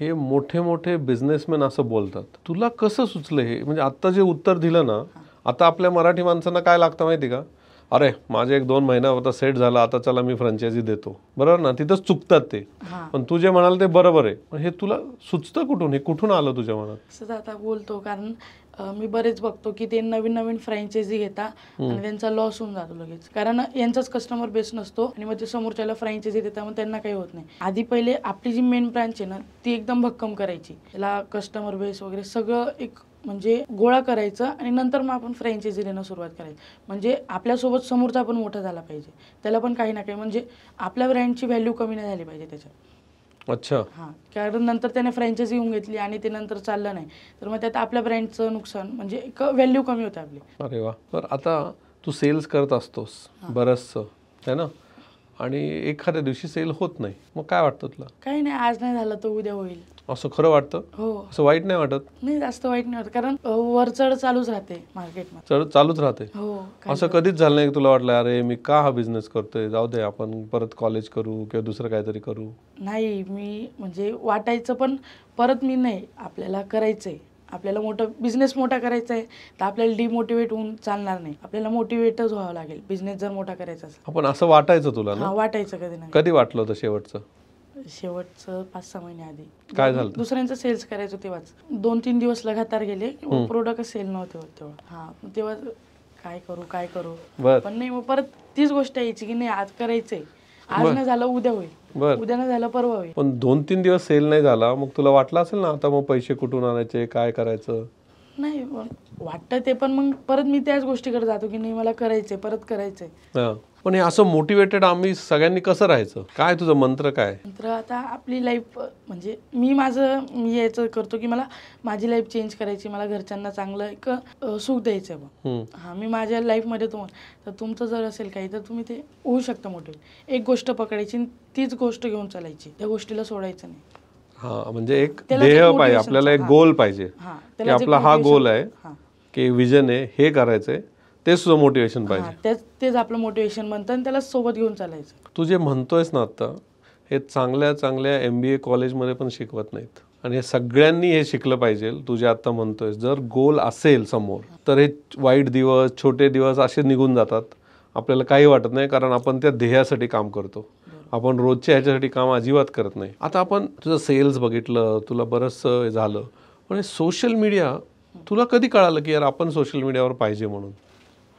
हे मोठे मोठे बिझनेसमॅन असं बोलतात, तुला कसं सुचलं हे? म्हणजे आता जे उत्तर दिलं ना, आता आपल्या मराठी माणसांना काय लागतं माहिती का, अरे माझे 1-2 महिना होता सेट झाला, आता चला मी फ्रँचायझी देतो, बरोबर ना. तिथंच चुकतात ते. पण तू जे म्हणाल ते बरोबर आहे, पण हे तुला सुचतं कुठून, हे कुठून आलं तुझ्या मनात? असं आता बोलतो, कारण मी बरेच बघतो की ते नवीन नवीन फ्रँचायझी घेतात आणि त्यांचा लॉस होऊन जातो लगेच, कारण यांचाच कस्टमर बेस नसतो आणि मग ते समोरच्याला फ्रँचायझी देतात, मग त्यांना काही होत नाही. आधी पहिले आपली जी मेन ब्रांच आहे ना ती एकदम भक्कम करायची, त्याला कस्टमर बेस वगैरे सगळं एक म्हणजे गोळा करायचं आणि नंतर मग आपण फ्रँचायझी देणं सुरुवात करायची. म्हणजे आपल्यासोबत समोरचा पण मोठा झाला पाहिजे, त्याला पण काही ना काही, म्हणजे आपल्या ब्रँडची व्हॅल्यू कमी नाही झाली पाहिजे त्याच्यात. अच्छा. हां, कारण नंतर त्याने फ्रँचायझी घेऊन घेतली आणि ते नंतर चाललं नाही तर मग त्यात आपल्या ब्रँडचं नुकसान, म्हणजे एक व्हॅल्यू कमी होते आपली. अरे वा. बरं, आता तू सेल्स करत असतोस बरंचसं है ना, आणि एखाद्या दिवशी सेल होत नाही, मग काय वाटतं तुला? काही नाही, आज नाही झालं तर उद्या होईल. असं खरं वाटतं? हो. असं वाईट नाही वाटत? नाही, जास्त वाईट नाही वाटत, कारण वरचढ चालूच राहते मार्केटमध्ये. चालूच राहते. हो. असं कधीच झालं नाही की तुला वाटलं अरे मी का हा बिझनेस करतोय, जाऊ दे आपण परत कॉलेज करू किंवा दुसरं काहीतरी करू? नाही, मी म्हणजे वाटायचं, पण परत मी नाही, आपल्याला करायचंय, आपल्याला बिझनेस मोठा करायचा आहे तर आपल्याला डिमोटिवेट होऊन चालणार नाही, आपल्याला मोटिवेटच व्हावं लागेल बिझनेस जर मोठा करायचा असेल. आपण असं वाटायचं तुला ना? वाटायचं कधी नाही. कधी वाटलं होतं शेवटचं? शेवटचं 5-6 महिने आधी काय झालं? दुसऱ्यांचं सेल्स करायचं तेव्हाच 2-3 दिवस लगातार गेले, प्रोडक्ट सेल नव्हते होत तेव्हा. हा तेव्हा काय करू बर पण नाही, मग परत तीच गोष्ट यायची की नाही आज करायचंय, आज नाही झालं उद्या होईल, बर उद्या नाही झालं परवा होईल. पण 2-3 दिवस सेल नाही झाला, मग तुला वाटलं असेल ना आता मग पैसे कुठून आणायचे, काय करायचं? नाही वाटतं ते, पण मग परत मी त्याच गोष्टीकडे जातो की नाही मला करायचंय, परत करायचंय. हा पण हे असं मोटिवेटेड आम्ही सगळ्यांनी कसं राहायचं? काय तुझं मंत्र काय? नंतर आता आपली लाईफ म्हणजे मी याचं करतो की मला माझी लाईफ चेंज करायची, मला घरच्यांना चांगलं एक सुख द्यायचं आहे. हा मी माझ्या लाईफमध्ये तर तुमचं जर असेल काही तर तुम्ही ते होऊ शकतं मोटिवेट. एक गोष्ट पकडायची आणि तीच गोष्ट घेऊन चालायची, त्या गोष्टीला सोडायचं नाही. हा म्हणजे एक त्याला ध्येय एक पाहिजे motivation आपल्याला, एक हा. गोल पाहिजे हा की त्याला आपला हा गोल आहे, की विजन आहे, हे करायचंय, ते सुद्धा मोटिवेशन पाहिजे. तेच आपलं मोटिवेशन बनतं आणि त्याला सोबत घेऊन चालायचं. तू जे म्हणतोयस ना आता, हे चांगल्या चांगल्या MBA कॉलेजमध्ये पण शिकवत नाहीत आणि हे सगळ्यांनी हे शिकलं पाहिजे. तू जे आता म्हणतोयस, जर गोल असेल समोर तर हे वाईट दिवस, छोटे दिवस असे निघून जातात, आपल्याला काही वाटत नाही, कारण आपण त्या ध्येयासाठी काम करतो. आपण रोजच्या ह्याच्यासाठी काम अजिबात करत नाही. आता आपण तुझं सेल्स बघितलं, तुला बरंचसं झालं, पण सोशल मीडिया तुला कधी कळालं की यार आपण सोशल मीडियावर पाहिजे म्हणून?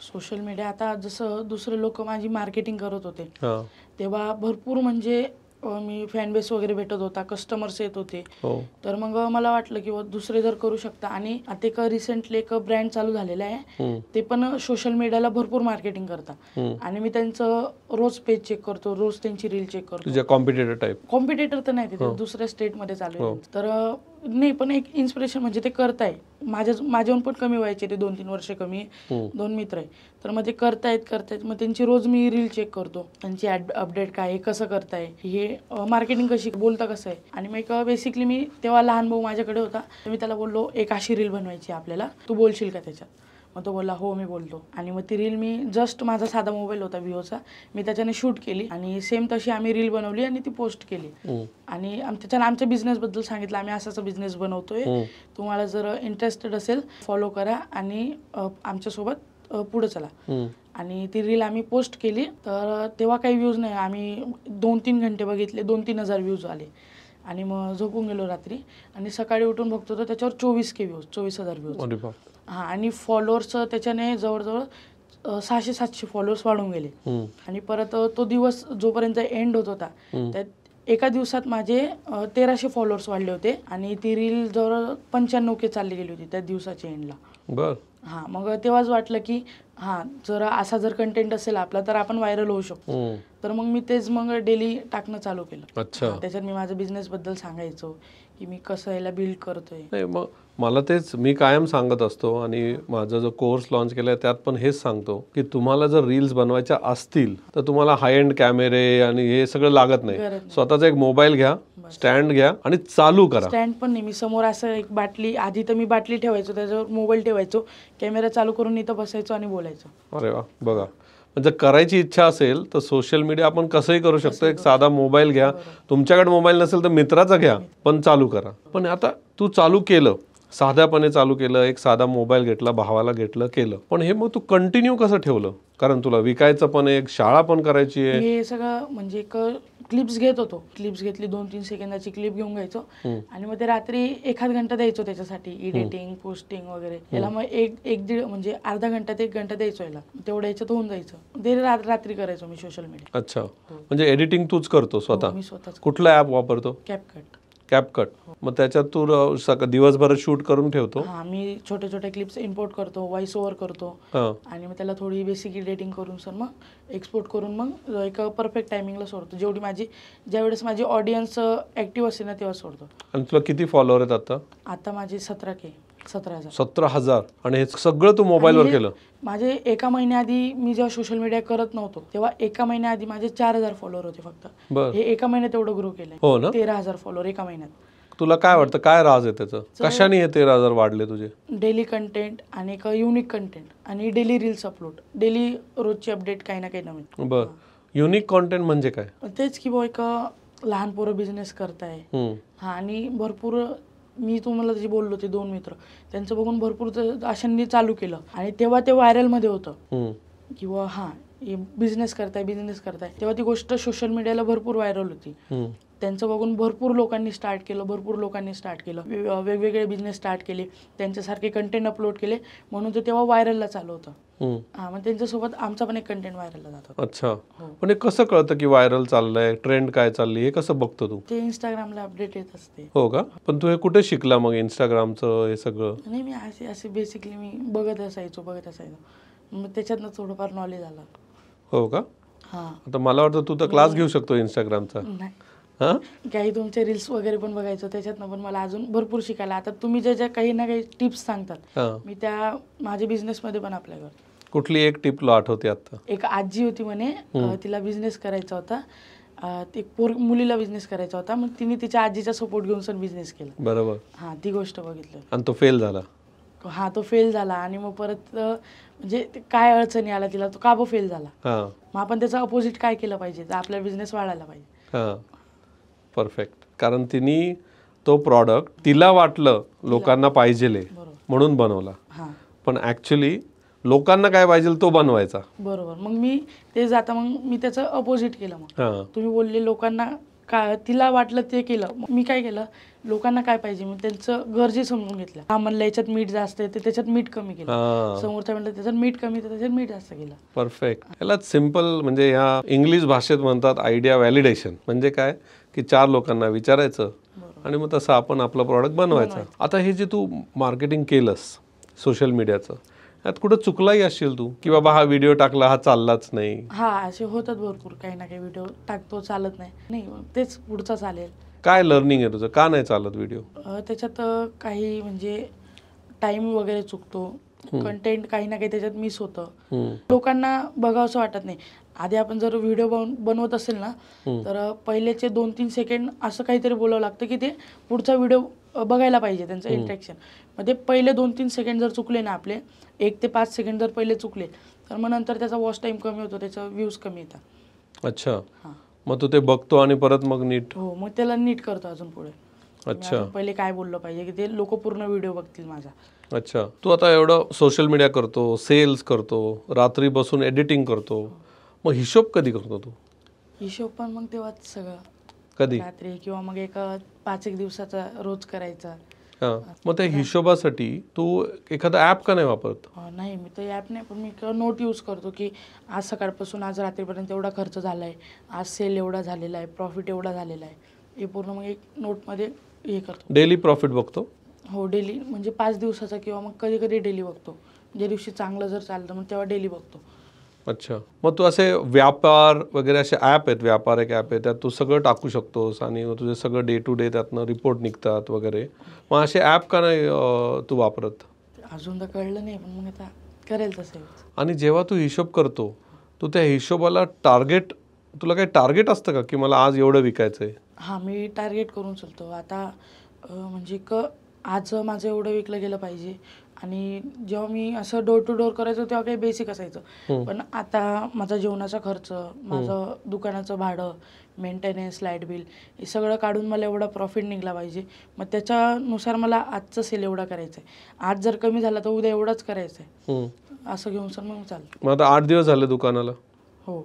सोशल मीडिया आता जसं दुसरे लोक माझी मार्केटिंग करत होते हां तेव्हा भरपूर म्हणजे मी फॅन बेस वगैरे भेटत होता, कस्टमर्स येत होते. हो तर मग मला वाटलं की दुसरे जर करू शकता. आणि आता एक रिसेंटली एक ब्रँड चालू झालेला आहे, ते पण सोशल मीडियाला भरपूर मार्केटिंग करतात आणि मी त्यांचं रोज पेज चेक करतो, रोज त्यांची रील चेक करतो. तुझ्या कॉम्पिटिटर टाईप? कॉम्पिटिटर तर नाही, ते दुसऱ्या स्टेटमध्ये चालू आहे. तर नाही पण एक इन्स्पिरेशन म्हणजे ते करताय, माझ्याहून पण कमी व्हायचे ते, 2-3 वर्ष कमी, 2 मित्र आहे. तर मग ते करतायत मग त्यांची रोज मी रील चेक करतो, त्यांची अपडेट काय आहे, कसं करताय, हे मार्केटिंग कशी, बोलता कसं आहे. आणि मग एक बेसिकली मी तेव्हा लहान भाऊ माझ्याकडे होता, तर मी त्याला बोललो एक अशी रील बनवायची आपल्याला, तू बोलशील का त्याच्यात? मग तो बोलला हो मी बोलतो. आणि मग ती रील मी जस्ट माझा साधा मोबाईल होता विवोचा, मी त्याच्याने शूट केली आणि सेम तशी आम्ही रील बनवली आणि ती पोस्ट केली. आणि त्याच्यानं आमच्या बिझनेसबद्दल सांगितलं, आम्ही असाच बिझनेस बनवतोय, तुम्हाला जर इंटरेस्टेड असेल फॉलो करा आणि आमच्यासोबत पुढे चला. आणि ती रील आम्ही पोस्ट केली. तर तेव्हा काही व्ह्यूज नाही, आम्ही 2-3 घंटे बघितले, 2-3 हजार व्ह्यूज आले. आणि मग झोपून गेलो रात्री आणि सकाळी उठून बघतो तर त्याच्यावर 24K व्ह्यूज, 24,000 व्ह्यूज. हां आणि फॉलोअर्स त्याच्याने जवळजवळ 600-700 फॉलोअर्स वाढून गेले. आणि परत तो दिवस जोपर्यंत एंड होत होता, त्यात एका दिवसात माझे 1300 फॉलोअर्स वाढले होते आणि ती रील जवळ 95K चालली गेली होती त्या दिवसाच्या एंडला. बर हां मग तेव्हाच वाटलं की जर कंटेंट असेल आपला तर आपण व्हायरल होऊ शकतो. तर मग मी तेच मग डेली टाकणं चालू केलं. अच्छा. त्याच्यात मी माझं बिझनेस बद्दल सांगायचो की मी कसं याला बिल्ड करतोय. नाही मग मला तेच मी कायम सांगत असतो आणि माझा जो कोर्स लॉन्च केलाय त्यात पण हेच सांगतो की तुम्हाला जर रील्स बनवायच्या असतील तर तुम्हाला हाय एंड कॅमेरे आणि हे सगळं लागत नाही. स्वतःचा एक मोबाईल घ्या, स्टँड घ्या आणि चालू करा. स्टँड पण नाही, मी समोर असं एक बाटली, आधी तर मी बाटली ठेवायचो, त्याच्यावर मोबाईल ठेवायचो, कॅमेरा चालू करून इथं बसायचो आणि बोलायचो. अरे वा, बघा म्हणजे करायची इच्छा असेल तर सोशल मीडिया आपण कसंही करू शकतो. एक साधा मोबाईल घ्या, तुमच्याकडे मोबाईल नसेल तर मित्राचा घ्या, पण चालू करा. पण आता तू चालू केलं, साध्यापणे चालू केलं, एक साधा मोबाईल घेतला, भावाला घेतलं, केलं, पण हे मग तू कंटिन्यू कसं ठेवलं? कारण तुला विकायचं पण, एक शाळा पण करायची आहे. हे सगळं म्हणजे एक क्लिप्स घेत होतो, क्लिप्स घेतली 2-3 सेकंदाची क्लिप घेऊन घ्यायचो आणि मग ते रात्री 1 घंटा द्यायचो त्याच्यासाठी, एडिटिंग, पोस्टिंग वगैरे. याला मग एक दीड म्हणजे अर्धा घंटा ते 1 घंटा द्यायचो याला, तेवढ्या याच्यात होऊन जायचं. ते रात्री करायचो मी सोशल मीडिया. अच्छा, म्हणजे एडिटिंग तूच करतो स्वतः? मी स्वतःच. कुठलं ॲप वापरतो? कॅपकट. मग त्याच्यात तू दिवसभर शूट करून ठेवतो? हां, मी छोटे छोटे क्लिप्स इम्पोर्ट करतो, व्हॉइस ओव्हर करतो आणि मग त्याला थोडी बेसिक एडिटिंग करून सर मग एक्सपोर्ट करून मग एक परफेक्ट टायमिंगला सोडतो. ज्यावेळेस माझी ऑडियन्स ऍक्टिव्ह असते ना तेव्हा सोडतो. आणि तुला किती फॉलोअर आहेत आता? आता माझे 17K. 17,000. 17,000. आणि हे सगळं तू मोबाईलवर केलं? माझे एका महिन्याआधी मी जेव्हा सोशल मीडिया करत नव्हतो तेव्हा एका महिन्याआधी माझे 4,000 फॉलोअर होते फक्त. हे एका महिन्यात एवढं ग्रो केलंय. हो ना? 13,000 फॉलोअर एका महिन्यात. तुला काय वाटतं, काय राज आहे त्याचं? कशाने हे 13,000 वाढले तुझे? डेली कंटेंट आणि एक युनिक कंटेंट आणि डेली रील्स अपलोड, डेली रोजची अपडेट काही ना काही नवीन. बरं, युनिक कंटेंट म्हणजे काय? तेच की एक लहान पोरं बिझनेस करताय आणि भरपूर मी तुम्हाला जे बोललो ते 2 मित्र त्यांचं बघून भरपूर अशांनी चालू केलं आणि तेव्हा ते व्हायरलमध्ये होतं किंवा बिझनेस करताय तेव्हा ती गोष्ट सोशल मीडियाला भरपूर व्हायरल होती. त्यांचं बघून भरपूर लोकांनी स्टार्ट केलं, वेगवेगळे बिझनेस स्टार्ट केले, त्यांच्यासारखे कंटेंट अपलोड केले, म्हणून ते तेव्हा व्हायरलला चालू होतं. मग त्यांच्यासोबत आमचा पण एक कंटेंट व्हायरलला जातो. अच्छा, पण हे कसं कळतं की व्हायरल चाललंय, ट्रेंड काय चालली, हे कसं बघतो तू? ते इंस्टाग्रामला अपडेट येत असते. हो का? पण तू हे कुठे शिकला मग इंस्टाग्रामचं हे सगळं? नाही, मी असे बेसिकली मी बघत असायचो, मग त्याच्यातनं थोडंफार नॉलेज आलं. हो का? हां. आता मला वाटतं तू तर क्लास घेऊ शकतो इंस्टाग्रामचा. नाही, हां, काही तुमचे रील्स वगैरे पण बघायचो, त्याच्यातनं पण मला अजून भरपूर शिकायला. आता तुम्ही ज्या काही ना काही टिप्स सांगतात, हां. मी त्या माझ्या बिझनेसमध्ये पण अप्लाय करतो. कुठली एक टिप तुला आठवते आता? एक आजी होती म्हणे, तिला बिझनेस करायचा होता, मुलीला बिझनेस करायचा होता, मग तिने तिच्या आजीचा सपोर्ट घेऊन सण बिझनेस केला. बरोबर. हां, ती गोष्ट बघितली. आणि तो फेल झाला. हां, तो फेल झाला आणि मग परत म्हणजे काय अडचणी आला तिला, तो का फेल झाला. हां मग आपण त्याचं अपोजिट काय केलं पाहिजे, तर आपला बिझनेस वाढायला पाहिजे. हां, परफेक्ट. कारण तिने तो प्रॉडक्ट तिला वाटलं लोकांना पाहिजेले बरोबर. म्हणून बनवला, हां, पण ॲक्च्युली लोकांना काय पाहिजे तो बनवायचा. बरोबर. मग मी ते जाता मग मी त्याचं अपोजिट केलं. मग हां तुम्ही बोलले लोकांना काय तिला वाटलं ते केलं, मग मी काय केलं, लोकांना काय पाहिजे मग त्यांचं गरजे समजून घेतल्या. हा म्हणलं याच्यात मीठ जास्त आहे, तर त्याच्यात मीठ कमी केलं. हां, समोरच्या म्हणलं त्याच्यात मीठ कमी, तर त्याच्यात मीठ जास्त केलं. परफेक्ट. याला सिम्पल म्हणजे ह्या इंग्लिश भाषेत म्हणतात आयडिया व्हॅलिडेशन. म्हणजे काय की 4 लोकांना विचारायचं आणि मग तसं आपण आपलं प्रॉडक्ट बनवायचं. आता हे जे तू मार्केटिंग केलंस सोशल मीडियाचं, यात कुठं चुकलाही असशील तू की बाबा हा व्हिडिओ टाकला, हा चाललाच नाही? हा, असे होतात भरपूर, काही ना काही व्हिडिओ टाकतो, चालत नाही, मग तेच पुढचा चालेल. काय लर्निंग आहे तुझं, का नाही चालत व्हिडिओ? त्याच्यात काही म्हणजे टाइम वगैरे चुकतो, कंटेंट काही ना काही त्याच्यात मिस होतं, लोकांना बघावंसं वाटत नाही. आधी आपण जर व्हिडिओ बनवत असेल ना, तर पहिलेचे 2-3 सेकंड असं काहीतरी बोलावं लागतं की ते पुढचा व्हिडिओ बघायला पाहिजे, त्यांचं इंटरॅक्शन. मग ते पहिले 2-3 सेकंड जर चुकले ना आपले, 1 ते 5 सेकंड जर पहिले चुकले, तर मग नंतर त्याचा वॉच टाईम कमी होतो, त्याचा व्ह्यूज कमी येतात. अच्छा, हां. मग तू ते बघतो आणि परत मग नीट? हो, मग त्याला नीट करतो अजून पुढे. अच्छा, पहिले काय बोललं पाहिजे की ते लोक पूर्ण व्हिडिओ बघतील माझा. अच्छा. तू आता एवढं सोशल मीडिया करतो, सेल्स करतो, रात्री बसून एडिटिंग करतो, मग हिशोब कधी करतो तू? हिशोब पण मग तेव्हाच सगळं, कधी? रात्री किंवा मग 5-1 दिवसाचा रोज करायचा. हां, मग त्या हिशोबासाठी तू एखादं ॲप का नाही वापरत? नाही, मी तर ॲप नाही, पण मी नोट यूज करतो की आज सकाळपासून आज रात्रीपर्यंत एवढा खर्च झाला आहे, आज सेल एवढा झालेला आहे, प्रॉफिट एवढा झालेला आहे, हे पूर्ण मग एक नोटमध्ये हे करतो. डेली प्रॉफिट बघतो? हो, डेली म्हणजे 5 दिवसाचा किंवा मग कधी कधी डेली बघतो. ज्या दिवशी चांगलं जर चालतं मग तेव्हा डेली बघतो. अच्छा, मग तू असे व्यापार वगैरे असे ॲप आहेत, व्यापार एक ॲप आहे, त्यात तू सगळं टाकू शकतोस आणि मग तुझे सगळं डे टू डे त्यातनं रिपोर्ट निघतात वगैरे. मग असे ॲप का नाही तू वापरत? अजून तर कळलं नाही, पण मग आता करेल तसं. आणि जेव्हा तू हिशोब करतो, तू त्या हिशोबाला तुला काही टार्गेट असतं का की मला आज एवढं विकायचं आहे? हां, मी टार्गेट करून चलतो. आता म्हणजे आज माझं एवढं विकलं गेलं पाहिजे. आणि जेव्हा मी असं डोर टू डोर करायचो तेव्हा काही बेसिक असायचं, पण आता माझा जेवणाचा खर्च, माझं दुकानाचं भाडं, मेंटेनन्स, लाईट बिल, हे सगळं काढून मला एवढा प्रॉफिट निघला पाहिजे. मग त्याच्यानुसार मला आजचं सेल एवढा करायचं आहे, आज जर कमी झाला तर उद्या एवढाच करायचं आहे, असं घेऊन सर मग चालतं. मग आता 8 दिवस झाले दुकानाला? हो.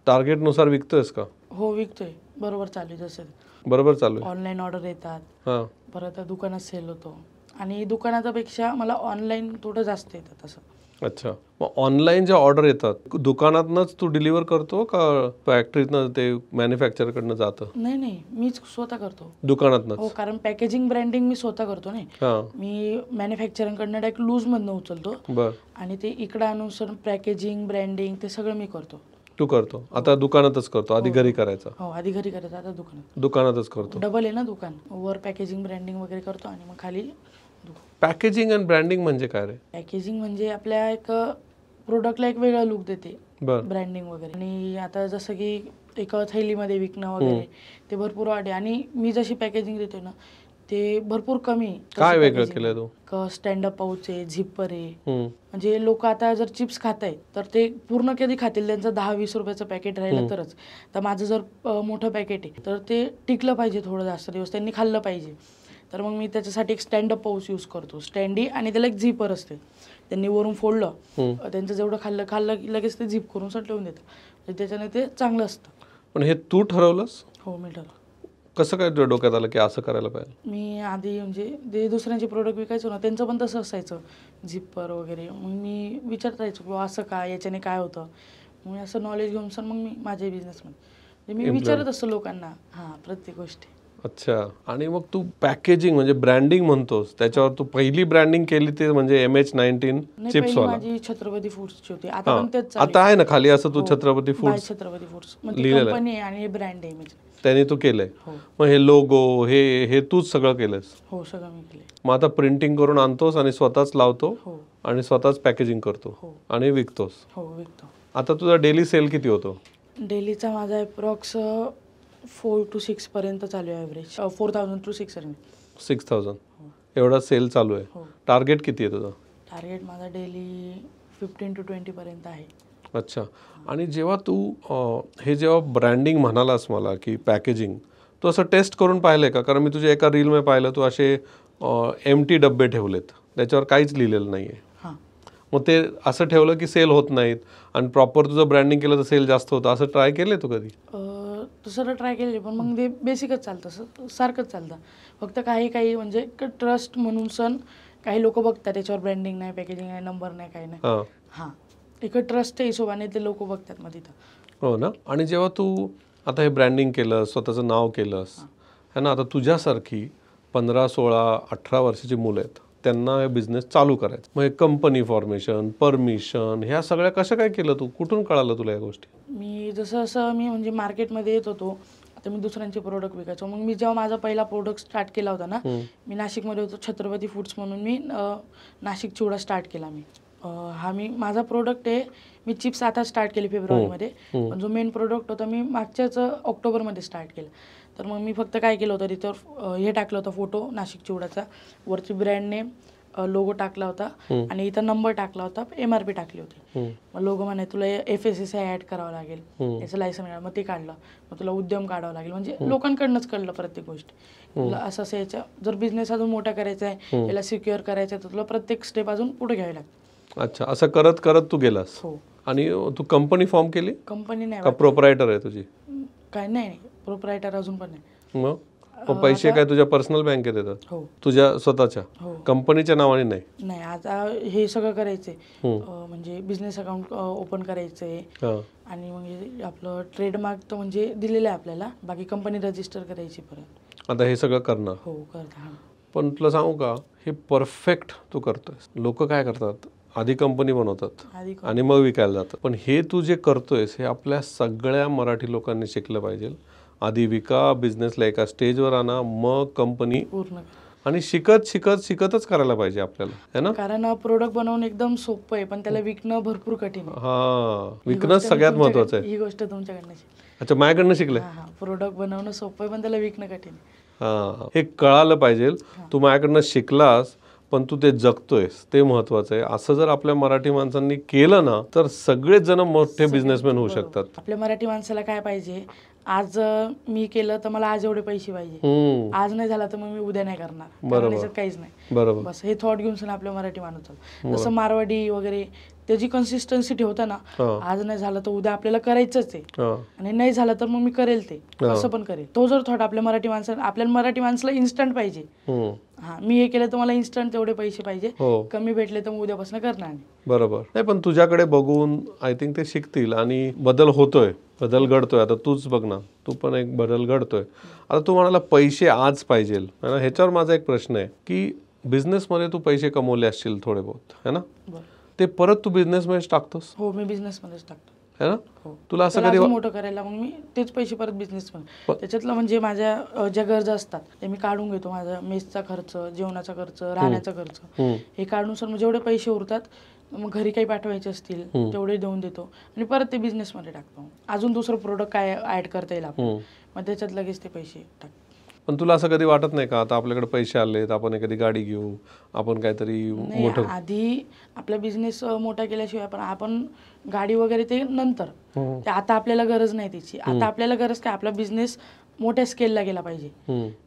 टार्गेटनुसार विकतोयस का? हो, विकतोय, बरोबर चालू आहे. जसं बरोबर चालू आहे? ऑनलाईन ऑर्डर येतात, हां, परत दुकानात सेल होतो, आणि दुकानाच्यापेक्षा मला ऑनलाईन थोडं जास्त येतं तसं. अच्छा, मग ऑनलाईन ज्या ऑर्डर येतात दुकानातनंच तू डिलिव्हर करतो का फॅक्टरीतनं ते मॅन्युफॅक्चरकडनं जातं? नाही, मीच स्वतः करतो दुकानातनंच? हो, कारण पॅकेजिंग ब्रँडिंग मी स्वतः करतो नाही. हां, मी मॅन्युफॅक्चरिंगकडनं डायरेक्ट लूजमधनं उचलतो बरं. आणि ते इकडं आणून सर पॅकेजिंग ब्रँडिंग ते सगळं मी करतो. तू करतो आता? दुकानातच करतो, आधी घरी करायचं? हो, आधी घरी करायचं, आता दुकानातच करतो. डबल आहे ना दुकान, वर पॅकेजिंग ब्रँडिंग वगैरे करतो आणि मग खाली पॅकेजिंग आणि ब्रँडिंग म्हणजे काय रे? पॅकेजिंग म्हणजे आपल्या एक प्रोडक्टला एक वेगळा लुक देते बरं. ब्रँडिंग वगैरे. आणि आता जसं की एक थैलीमध्ये विकणं वगैरे ते भरपूर वाढे, आणि मी जशी पॅकेजिंग देते ना ते भरपूर कमी. काय वेगळं केलंय तू? स्टँडअप पाऊच आहे, झिप्पर आहे, म्हणजे लोक आता जर चिप्स खात आहेत तर ते पूर्ण कधी खातील, त्यांचं 10-20 रुपयाचं पॅकेट राहिलं तरच. तर माझं जर मोठं पॅकेट आहे तर ते टिकलं पाहिजे थोडं जास्त दिवस, त्यांनी खाल्लं पाहिजे. तर मग मी त्याच्यासाठी एक स्टँडअप पाऊच यूज करतो, स्टँडी, आणि त्याला एक झिपर असते, त्यांनी वरून फोडलं, त्यांचं जेवढं खाल्लं की लगेच ते झिप करून ठेवून देतं, त्याच्याने ते चांगलं असतं. पण हे तू ठरवलंस? हो, मी ठरवलं. कसं काय तुझ्या डोक्यात आलं की असं करायला पाहिजे? मी आधी म्हणजे जे दुसऱ्यांचे प्रोडक्ट विकायचो ना, त्यांचं पण तसं असायचं, झिप्पर वगैरे. मग मी विचारत राहायचो की असं काय, याच्याने काय होतं. मग मी असं नॉलेज घेऊन सर मग मी माझ्या बिझनेसमध्ये मी विचारत असतो लोकांना प्रत्येक गोष्टी. अच्छा. आणि मग तू पॅकेजिंग म्हणजे ब्रँडिंग म्हणतोस, त्याच्यावर तू पहिली ब्रँडिंग केली ते म्हणजे MH19 नाही, चिप्स पहिली वाला. माझी छत्रपती फूड्सची होती. आता पण तेच चालू आता आहे ना खाली असं तू हो, Chhatrapati by foods Chhatrapati foods म्हणजे लिहिलेलं आहे. कंपनी आहे आणि हे ब्रँड आहे म्हणजे. त्याने तू केलंय. हो मग हे लोगो हे हे तूच सगळं केलंस. हो, सगळं मी केले. मग आता प्रिंटिंग करून आणतोस आणि स्वतःच लावतो हो आणि स्वतःच पॅकेजिंग करतो हो आणि विकतोस. हो, विकतो. आता तुझा डेली सेल किती होतो? डेलीचा माझा अप्रॉक्स 4 to 6 पर्यंत चालू आहे ॲव्हरेज. 4000 to 600. 6000 एवढा सेल चालू आहे. हो. टार्गेट किती आहे तुझं? टार्गेट माझा डेली 15 to 20 पर्यंत आहे. अच्छा. आणि जेव्हा तू जेव्हा ब्रँडिंग म्हणालास मला की पॅकेजिंग, तू असं टेस्ट करून पाहिलं आहे का? कारण मी तुझ्या एका रीलमध्ये पाहिलं तू असे एम्प्टी डब्बे ठेवलेत, त्याच्यावर काहीच लिहिलेलं नाही आहे. हां, मग ते असं ठेवलं की सेल होत नाहीत आणि प्रॉपर तुझं ब्रँडिंग केलं तर सेल जास्त होतं, असं ट्राय केलं तू कधी? तसं ट्राय केलेले पण मग ते बेसिकच चालतं, सारखंच चालतं. फक्त काही म्हणजे ट्रस्ट म्हणून सण काही लोक बघतात, त्याच्यावर ब्रँडिंग नाही, पॅकेजिंग नाही, नंबर नाही, काही नाही. हां, एक ट्रस्टच्या हिशोबाने ते लोक बघतात मग तिथं. हो ना. आणि जेव्हा तू आता हे ब्रँडिंग केलं, स्वतःचं नाव केलंस है ना, आता तुझ्यासारखी 15, 16, 18 वर्षाची मुलं आहेत, त्यांना हे बिझनेस चालू करायचं. मग हे कंपनी फॉर्मेशन, परमिशन, ह्या सगळ्या कसं काय केलं तू? कुठून कळालं तुला या गोष्टी? मी जसं मी म्हणजे मार्केटमध्ये येत होतो, आता मी दुसऱ्यांचे प्रोडक्ट विकायचो. मग मी जेव्हा माझा पहिला प्रोडक्ट स्टार्ट केला होता ना, मी नाशिकमध्ये होतो, छत्रपती फूड्स म्हणून मी नाशिक चिवडा स्टार्ट केला मी. माझा प्रोडक्ट आहे, मी चिप्स आता स्टार्ट केले फेब्रुवारीमध्ये, पण जो मेन प्रोडक्ट होता मी मागच्याच ऑक्टोबरमध्ये स्टार्ट केला. तर मग मी फक्त काय केलं होतं, तिथं हे टाकलं होतं फोटो नाशिक चिवडाचा, वरती ब्रँड नेम, लोगो टाकला होता आणि इथं नंबर टाकला होता, MRP टाकली होती. मग लोगो म्हणे तुला FSSAI ॲड करावं लागेल, याचं लायसन मिळालं, मग ते काढलं. मग तुला उद्यम काढावं लागेल, म्हणजे लोकांकडनंच कळलं प्रत्येक गोष्ट. तुला असं याच्या जर बिझनेस अजून मोठा करायचा आहे, याला सिक्युअर करायचं आहे, तर तुला प्रत्येक स्टेप अजून पुढे घ्यावी लागते. अच्छा. असं करत करत तू गेलास. हो. आणि तू कंपनी फॉर्म केली कंपनी नाही का प्रोप्रायटर आहे तुझी? काय नाही, प्रोप्रायटर अजून पण नाही. मग पैसे काय तुझ्या पर्सनल बँकेत येतात? हो तुझ्या स्वतःच्या? हो. कंपनीच्या नावाने नाही? नाही, आता हे सगळं करायचंय, म्हणजे बिझनेस अकाउंट ओपन करायचंय आणि मग आपलं ट्रेडमार्क तर म्हणजे दिलेलं आहे आपल्याला, बाकी कंपनी रजिस्टर करायची परत. आता हे सगळं करणार? हो, करता. पण तुला सांगू का, हे परफेक्ट तू करतोय. लोक काय करतात, आधी कंपनी बनवतात आणि मग विकायला जातात. पण हे तू जे करतोयस हे आपल्या सगळ्या मराठी लोकांनी शिकलं पाहिजे. आधी विका, बिझनेसला एका स्टेजवर आणा, मग कंपनी पूर्ण. आणि शिकतच करायला पाहिजे आपल्याला, है ना. कारण प्रोडक्ट बनवणं एकदम सोपं आहे, पण त्याला विकणं भरपूर कठीण आहे. विकणं सगळ्यात महत्वाचं आहे. ही गोष्ट तुमच्याकडनं. अच्छा, माझ्याकडनं शिकले? प्रोडक्ट बनवणं सोपं आहे, पण त्याला विकणं कठीण आहे. हे कळालं पाहिजे. तू माझ्याकडनं शिकलास, पण तू ते जगतोयस, ते महत्वाचं आहे. असं जर आपल्या मराठी माणसांनी केलं ना, तर सगळेच जण मोठे बिझनेसमॅन होऊ शकतात. आपल्या मराठी माणसाला काय पाहिजे, आज मी केलं तर मला आज एवढे पैसे पाहिजे, आज नाही झाला तर मग मी उद्या नाही करणार, कारण काहीच नाही. बरोबर. बस हे थॉट घेऊन आपल्या मराठी माणूस, जसं मारवाडी वगैरे त्याची कन्सिस्टन्सी ठेवता ना, आज नाही झालं तर उद्या आपल्याला करायचंच आहे, आणि नाही झालं तर मग मी करेल ते, असं पण करेल. तो जर थॉट आपल्या मराठी माणसाला इन्स्टंट पाहिजे. मी हे केलं तर मला इन्स्टंट तेवढे पैसे पाहिजे, कमी भेटले तर मग उद्यापासून करणार नाही. बरोबर. नाही, पण तुझ्याकडे बघून आय थिंक ते शिकतील आणि बदल होतोय, बदल घडतोय. आता तूच बघ ना, तू पण एक बदल घडतोय. आता तू म्हणाला पैसे आज पाहिजे, ह्याच्यावर माझा एक प्रश्न आहे की बिझनेसमध्ये तू पैसे कमवले असतील थोडे बहुत, है ना, ते परत तू बिझनेसमध्येच टाकतोस? हो, मी बिझनेसमध्येच टाकतो, है ना. तुला असं कधी मोठं करायला मग मी तेच पैसे परत बिझनेसमध्ये, त्याच्यातलं म्हणजे माझ्या ज्या गरजा असतात ते मी काढून घेतो. माझा मेसचा खर्च, जेवणाचा खर्च, राहण्याचा खर्च, हे काढून सर जेवढे पैसे उरतात मग घरी काही पाठवायचे असतील तेवढे देऊन देतो आणि परत ते बिझनेसमध्ये टाकतो. अजून दुसरं प्रोडक्ट काय ऍड करता येईल आपण, मग त्याच्यात लगेच ते पैसे टाकतो. पण तुला असं कधी वाटत नाही का, आता आपल्याकडे पैसे आलेत, आपण एखादी गाडी घेऊ, आपण काहीतरी मोठं? आधी आपला बिझनेस मोठा केल्याशिवाय आपण गाडी वगैरे ते नंतर, ते आता आपल्याला गरज नाही त्याची. आता आपल्याला गरज काय, आपला बिझनेस मोठ्या स्केलला गेला पाहिजे,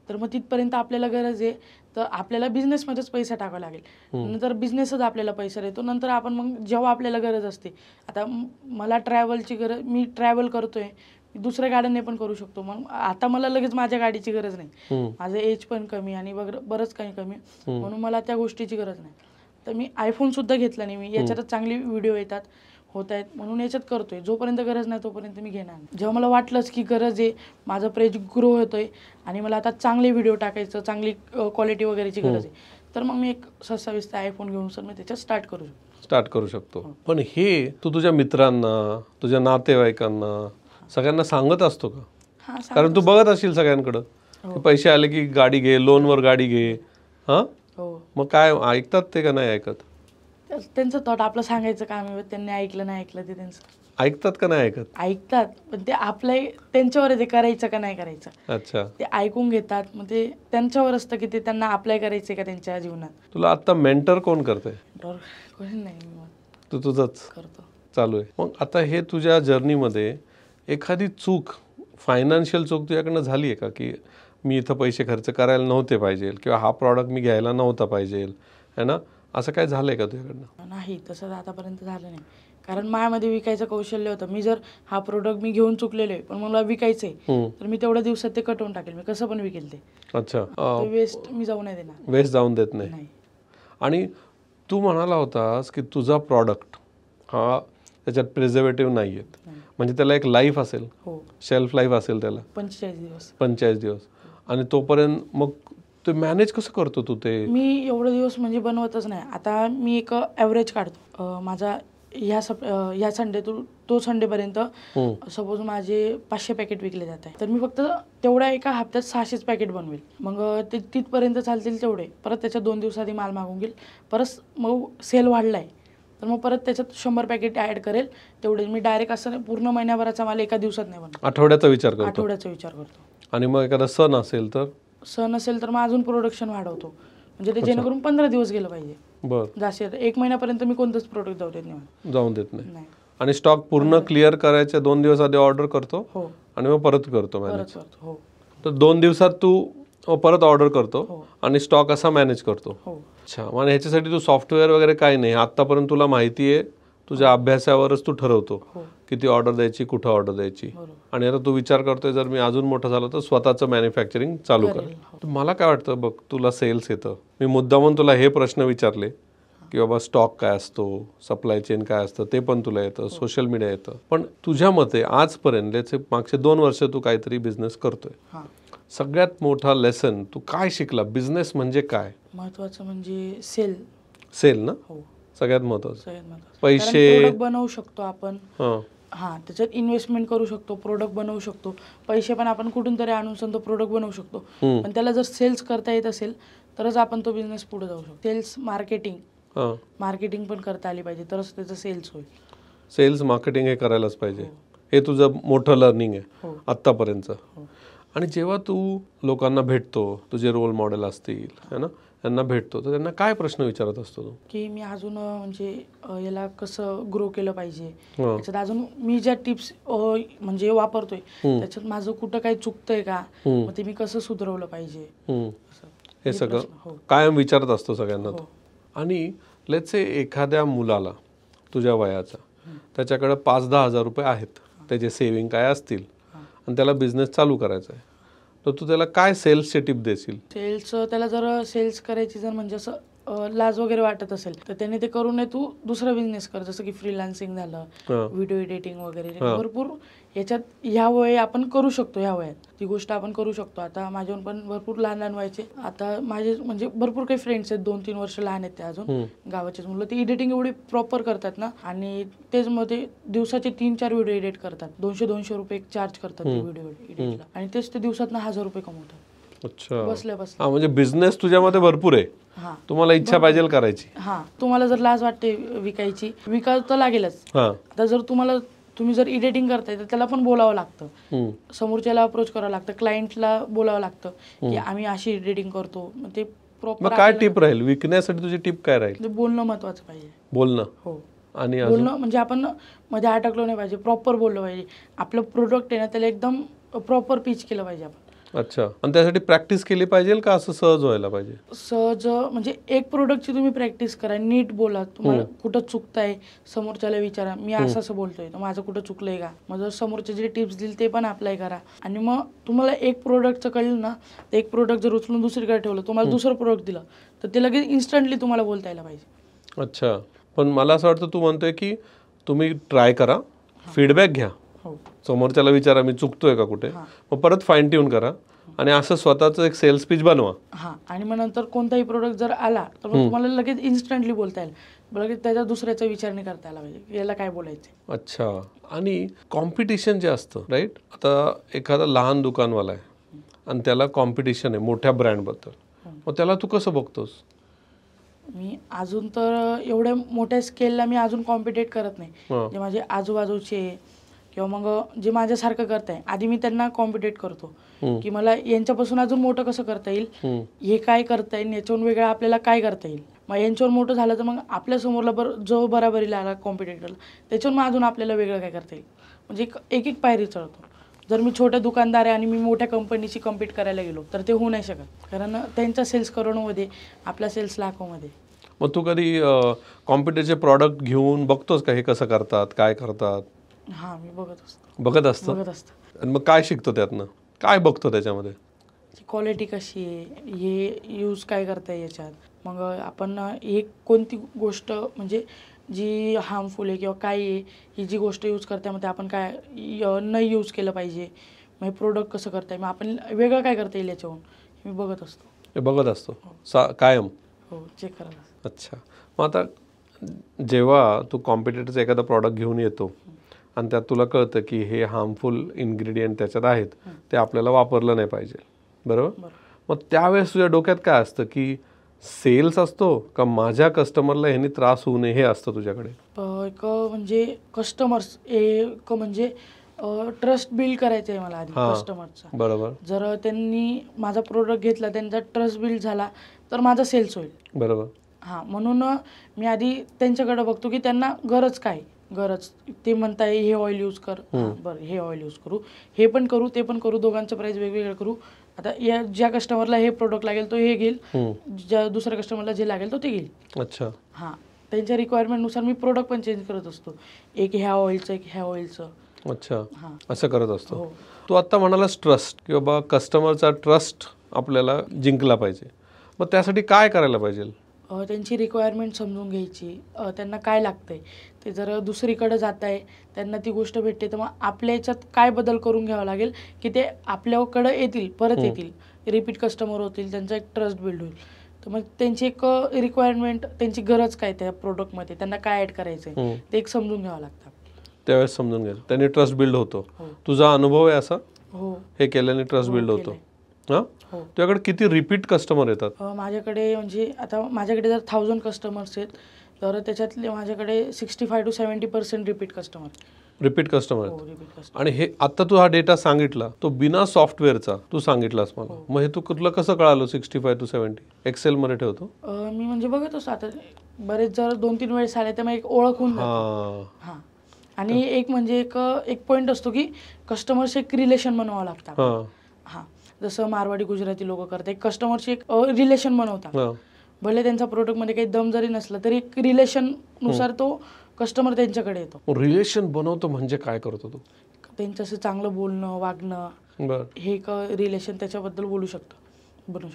तर मग तिथपर्यंत आपल्याला गरज आहे, तर आपल्याला बिझनेसमध्येच पैसा टाकावा लागेल. नंतर बिझनेसच आपल्याला पैसा देतो. नंतर आपण मग जेव्हा आपल्याला गरज असते, आता मला ट्रॅव्हलची गरज, मी ट्रॅव्हल करतोय, मी दुसऱ्या गाड्यांनी पण करू शकतो. मग आता मला लगेच माझ्या गाडीची गरज नाही, माझं एज पण कमी आणि बरंच काही कमी, म्हणून मला त्या गोष्टीची गरज नाही. तर मी आयफोन सुद्धा घेतला नाही, मी याच्यातच चांगली व्हिडिओ येतात, होत आहेत म्हणून याच्यात करतोय. जोपर्यंत गरज नाही तोपर्यंत मी घेणार नाही. जेव्हा मला वाटलंच की गरज आहे, माझं पेज ग्रो होतोय आणि मला आता चांगले व्हिडिओ टाकायचं, चांगली क्वालिटी वगैरेची गरज आहे, तर मग मी एक 27 आयफोन घेऊन सर मी त्याच्यात स्टार्ट करू शकतो. पण हे तू तुझ्या मित्रांना, तुझ्या नातेवाईकांना, सगळ्यांना सांगत असतो का? हां, कारण तू बघत असशील सगळ्यांकडं की पैसे आले की गाडी घे, लोनवर गाडी घे. हां, हो. मग काय ऐकतात ते का नाही ऐकत? त्यांचं थॉट, आपलं सांगायचं काम आहे, त्यांनी ऐकलं नाही ऐकलं ते त्यांचं. ऐकतात का नाही ऐकत? ऐकतात, पण ते आपलं त्यांच्यावर आहे ते करायचं का नाही करायचं. अच्छा, ते ऐकून घेतात, मग ते त्यांच्यावर असतं की ते त्यांना अप्लाय करायचं का त्यांच्या जीवनात. तुला आता मेंटर कोण करतंय? कोणी नाही, मी तू तुझंच करतो. चालू आहे. मग आता हे तुझ्या जर्नीमध्ये एखादी चूक, फायनान्शियल चूक तुझ्याकडनं झाली आहे का, की मी इथं पैसे खर्च करायला नव्हते पाहिजे किंवा हा प्रॉडक्ट मी घ्यायला नव्हता पाहिजे, है ना, असं काय झालंय का तुझ्याकडनं? नाही, तसं आतापर्यंत झालं नाही. कारण माझ्यामध्ये विकायचं कौशल्य होतं. मी जर हा प्रोडक्ट मी घेऊन चुकलेलो आहे पण मला विकायचं आहे, तर मी तेवढ्या दिवसात ते कटवून टाकेल, मी कसं पण विकेल ते. अच्छा, वेस्ट मी जाऊ नाही देणार. वेस्ट जाऊन देत नाही. नाही. आणि तू म्हणाला होतास की तुझा प्रॉडक्ट हा त्याच्यात प्रिझर्वेटिव्ह नाही आहेत, म्हणजे त्याला एक लाईफ असेल, हो, शेल्फ लाईफ असेल त्याला 45 दिवस. 45 दिवस. आणि तोपर्यंत मग ते मॅनेज कसं करतो तू ते? मी एवढे दिवस म्हणजे बनवतच नाही. आता मी एक ॲव्हरेज काढतो. माझा ह्या संडे तो संडेपर्यंत सपोज माझे 500 पॅकेट विकले जात आहे, तर मी फक्त तेवढ्या एका हप्त्यात 600 पॅकेट बनवेल. मग ते तिथपर्यंत चालतील तेवढे, परत त्याच्यात 2 दिवस आधी माल मागून घेईल, परत मग सेल वाढलाय तर मग परत त्याच्यात 100 पॅकेट ॲड करेल. तेवढे मी डायरेक्ट असं पूर्ण महिन्याभराचा माल एका दिवसात नाही बनवत, आठवड्याचा विचार करतो. आठवड्याचा विचार करतो. आणि मग एखादा सण असेल तर? सण असेल तर मग अजून प्रोडक्शन वाढवतो, म्हणजे ते जेणेकरून 15 दिवस गेलं पाहिजे. बरं, जास्त 1 महिन्यापर्यंत मी कोणतंच प्रोडक्ट जाऊन देत नाही. नाही. आणि स्टॉक पूर्ण क्लिअर करायचे 2 दिवस आधी ऑर्डर करतो हो, आणि मग परत करतो मॅनेज. परत करतो. हो, तर 2 दिवसात तू परत ऑर्डर करतो हो, आणि स्टॉक असा मॅनेज करतो. हो. अच्छा, मग ह्याच्यासाठी तू सॉफ्टवेअर वगैरे काही नाही, आतापर्यंत तुला माहिती आहे, तुझ्या अभ्यासावरच तू ठरवतो हो, किती ऑर्डर द्यायची, कुठं ऑर्डर द्यायची. बरोबर. आणि आता तू विचार करतोय जर मी अजून मोठा झालो तर स्वतःचं मॅन्युफॅक्चरिंग चालू करेल. करेल. हो. तर मला काय वाटतं बघ, तुला सेल्स येतं, मी मुद्दामून तुला हे प्रश्न विचारले की बाबा स्टॉक काय असतो, सप्लाय चेन काय असतं, ते पण तुला येतं, सोशल मीडिया येतं. पण तुझ्या मते आजपर्यंत मागचे 2 वर्ष तू काहीतरी बिझनेस करतोय, हां, सगळ्यात मोठा लेसन तू काय शिकला? बिझनेस म्हणजे काय? महत्वाचं म्हणजे सेल ना, हो, सगळ्यात महत्वाचं. सगळ्यात महत्वाचं. पैसे प्रोडक्ट बनवू शकतो आपण, हां, हां, त्याच्यात इन्व्हेस्टमेंट करू शकतो, प्रोडक्ट बनवू शकतो, पैसे पण आपण कुठून तरी आणून तो प्रोडक्ट बनवू शकतो. पण त्याला जर सेल्स करता येत असेल तरच आपण तो बिझनेस पुढे जाऊ शकतो. सेल्स मार्केटिंग पण करता आली पाहिजे, तरच त्याचं सेल्स होईल. सेल्स मार्केटिंग हे करायलाच पाहिजे. हे तुझं मोठं लर्निंग आहे हो, आत्तापर्यंत. हो. आणि जेव्हा तू लोकांना भेटतो, तुझे रोल मॉडेल असतील है ना, त्यांना भेटतो, तर त्यांना काय प्रश्न विचारत असतो तू? की मी अजून म्हणजे याला कसं ग्रो केलं पाहिजे, हां, त्याच्यात अजून मी ज्या टिप्स म्हणजे वापरतोय त्याच्यात माझं कुठं काही चुकतंय का, मग ते मी कसं सुधारवलं पाहिजे, असं. हे सगळं हो, कायम विचारत असतो सगळ्यांना हो, तू. आणि लेट्स से एखाद्या मुलाला तुझ्या वयाचा, त्याच्याकडे 5-10 हजार रुपये आहेत, त्याचे सेविंग काय असतील, आणि त्याला बिझनेस चालू करायचा आहे, तर तू त्याला काय सेल्सची टिप देशील? सेल्स त्याला जर सेल्स करायची जर म्हणजे असं लाज वगैरे वाटत असेल तर त्याने ते करू नये, तू दुसरा बिझनेस कर, जसं की फ्रीलान्सिंग झालं, व्हिडिओ एडिटिंग वगैरे. भरपूर याच्यात ह्या वय आपण करू शकतो, ह्या वयात ती गोष्ट आपण करू शकतो. आता माझ्याहून पण भरपूर लहान लहान व्हायचे, आता माझे म्हणजे भरपूर काही फ्रेंड्स आहेत, 2-3 वर्ष लहान आहेत ते अजून, गावाचेच मुलं. ती एडिटिंग एवढी प्रॉपर करतात ना, आणि तेच मध्ये दिवसाचे 3-4 व्हिडिओ एडिट करतात, 200-200 रुपये चार्ज करतात ते व्हिडिओ एडिटला, आणि तेच ते दिवसातनं 1000 रुपये कमवतात. अच्छा, बसल्या हा, म्हणजे बिझनेस तुझ्यामध्ये भरपूर आहे. हां, तुम्हाला इच्छा पाहिजे करायची. हां, तुम्हाला जर लाज वाटते विकायची, विकायला तर लागेलच. हां, आता जर तुम्ही जर एडिटिंग करताय तर त्याला पण बोलावं लागतं, समोरच्याला अप्रोच करावं लागतं, क्लायंटला बोलावं लागतं की आम्ही अशी एडिटिंग करतो. मग ते प्रॉपर मग काय टिप राहील विकण्यासाठी? तुझी टिप काय राहील? बोलणं महत्वाचं पाहिजे. बोलणं. हो, आणि बोलणं म्हणजे आपण मध्ये अटकलो नाही पाहिजे, प्रॉपर बोललं पाहिजे. आपलं प्रोडक्ट आहे ना त्याला एकदम प्रॉपर पिच केलं पाहिजे आपण. अच्छा. आणि त्यासाठी प्रॅक्टिस केली पाहिजे का असं सहज व्हायला पाहिजे? सहज म्हणजे एक प्रोडक्टची तुम्ही प्रॅक्टिस करा, नीट बोला, तुम्हाला कुठं चुकताय समोरच्याला विचारा, मी असं बोलतोय तर माझं कुठं चुकलंय का, मग जर समोरचे जे टिप्स दिले ते पण अप्लाय करा. आणि मग तुम्हाला एक प्रोडक्टचं कळलं ना, तर एक प्रोडक्ट जर उचलून दुसरीकडे ठेवलं, तुम्हाला दुसरं प्रोडक्ट दिलं तर ते लगेच इन्स्टंटली तुम्हाला बोलता यायला पाहिजे. अच्छा. पण मला असं वाटतं तू म्हणतोय की तुम्ही ट्राय करा, फीडबॅक घ्या, हो समोरच्याला विचारा मी चुकतोय का कुठे, मग परत फाईन ट्यून करा आणि असं स्वतःचं एक सेल्स पिच बनवा. हां. आणि मग नंतर कोणताही प्रोडक्ट जर आला तर मग तुम्हाला लगेच इन्स्टंटली बोलता येईल, लगेच त्याच्या दुसऱ्याचा विचार नाही करता आला पाहिजे की याला काय बोलायचं. अच्छा. आणि कॉम्पिटिशन जे असतं राईट, आता एखादा लहान दुकानवाला आहे आणि त्याला कॉम्पिटिशन आहे मोठ्या ब्रँडबद्दल, मग त्याला तू कसं बघतोस? मी अजून तर एवढ्या मोठ्या स्केलला मी अजून कॉम्पिटेट करत नाही. जे माझे आजूबाजूचे किंवा मग जे माझ्यासारखं करताय आधी मी त्यांना कॉम्पिटेट करतो की मला यांच्यापासून अजून मोठं कसं करता येईल, हे काय करता येईल, याच्यावरून वेगळं आपल्याला काय करता येईल. मग यांच्यावर मोठं झालं तर मग आपल्या समोरला जो बराबरीला आला कॉम्पिटेट करला त्याच्यावर मग अजून आपल्याला वेगळं काय करता येईल, म्हणजे एक एक पायरी चढतो. जर मी छोटा दुकानदार आहे आणि मी मोठ्या कंपनीशी कम्पीट करायला गेलो तर ते होऊ नाही शकत, कारण त्यांचा सेल्स करोडोमध्ये, आपला सेल्स लाखोमध्ये. मग तू कधी कॉम्प्युटरचे प्रॉडक्ट घेऊन बघतोस का, हे कसं करतात, काय करतात? हां, मी बघत असतो. बघत असतो. आणि मग काय शिकतो त्यातनं, काय बघतो त्याच्यामध्ये? क्वालिटी कशी आहे, हे यूज काय करताय याच्यात, मग आपण एक कोणती गोष्ट म्हणजे जी हार्मफुल आहे किंवा काय आहे, ही जी गोष्ट यूज करताय मग ते आपण काय नाही यूज केलं पाहिजे, मग हे प्रोडक्ट कसं करताय, मग आपण वेगळं काय करता येईल याच्याहून, मी बघत असतो. हे बघत असतो कायम? हो, चेक करायला. अच्छा. मग आता जेव्हा तू कॉम्पिटिटरचं एखादा प्रॉडक्ट घेऊन येतो आणि त्यात तुला कळतं की हे हार्मफुल इन्ग्रेडियंट त्याच्यात आहेत, ते आपल्याला वापरलं नाही पाहिजे, बरोबर? मग त्यावेळेस तुझ्या डोक्यात काय असतं की सेल्स असतो का माझ्या कस्टमरला ह्यानी त्रास होऊ नये हे असतं तुझ्याकडे? एक म्हणजे कस्टमर्स, एक म्हणजे ट्रस्ट बिल्ड करायचं आहे मला आधी कस्टमरचा. बरोबर. जर त्यांनी माझा प्रोडक्ट घेतला, त्यांचा ट्रस्ट बिल्ड झाला तर माझा सेल्स होईल. बरोबर. हां, म्हणून मी आधी त्यांच्याकडे बघतो की त्यांना गरज काय, गरज ते म्हणताय हे ऑइल यूज कर, बरं हे ऑइल यूज करू, हे पण करू ते पण करू, दोघांचं प्राईस वेगवेगळं करू. आता या ज्या कस्टमरला हे प्रोडक्ट लागेल तो हे घेईल, ज्या दुसऱ्या कस्टमरला जे लागेल तो ते घेईल. अच्छा. हां, त्यांच्या रिक्वायरमेंटनुसार मी प्रोडक्ट पण चेंज करत असतो, एक ह्या ऑइलचं एक ह्या ऑइलचं. अच्छा. असं करत असतो. तू आत्ता म्हणालास ट्रस्ट, की बाबा कस्टमरचा ट्रस्ट आपल्याला जिंकला पाहिजे, मग त्यासाठी काय करायला पाहिजे? त्यांची रिक्वायरमेंट समजून घ्यायची, त्यांना काय लागतंय, ते जर दुसरीकडे जात आहे त्यांना ती गोष्ट भेटते तर मग आपल्या याच्यात काय बदल करून घ्यावा लागेल की ते आपल्याकडे येतील, परत येतील, रिपीट कस्टमर होतील, त्यांचा एक ट्रस्ट बिल्ड होईल. तर मग त्यांची एक रिक्वायरमेंट, त्यांची गरज काय त्या प्रोडक्टमध्ये, त्यांना काय ॲड करायचं आहे ते एक समजून घ्यावं लागतं. त्यावेळेस समजून घ्यायचं, त्यांनी ट्रस्ट बिल्ड होतो. तुझा अनुभव आहे असा? हो, हे केल्याने ट्रस्ट बिल्ड होतो. हां, तुझ्याकडे किती रिपीट कस्टमर येतात? माझ्याकडे म्हणजे आता माझ्याकडे जर 1000 कस्टमर्स आहेत तर त्याच्यातले माझ्याकडे 65 to 70% रिपीट कस्टमर आहेत. आणि हे आता तू हा डेटा सांगितला तो बिना सॉफ्टवेअरचा तू सांगितलास मला, मग हे तू तुला कसं कळालं 65 to 70? एक्सेल मध्ये ठेवतो मी, म्हणजे बघत असतो आता बरेच जर 2-3 वेळेस आले तर मग एक ओळख होऊन जाते. हां, आणि एक म्हणजे एक पॉईंट असतो की कस्टमरशी एक रिलेशन बनवावं लागतं. हां, जसं मारवाडी गुजराती लोक करतात, एक कस्टमरशी एक रिलेशन बनवतात. भले त्यांचा प्रोडक्टमध्ये काही दम जरी नसला तरी एक रिलेशननुसार तो कस्टमर त्यांच्याकडे येतो. रिलेशन बनवतो म्हणजे काय करतो तू? त्यांच्याशी चांगलं बोलणं, वागणं, हे एक रिलेशन त्याच्याबद्दल बनवू शकतो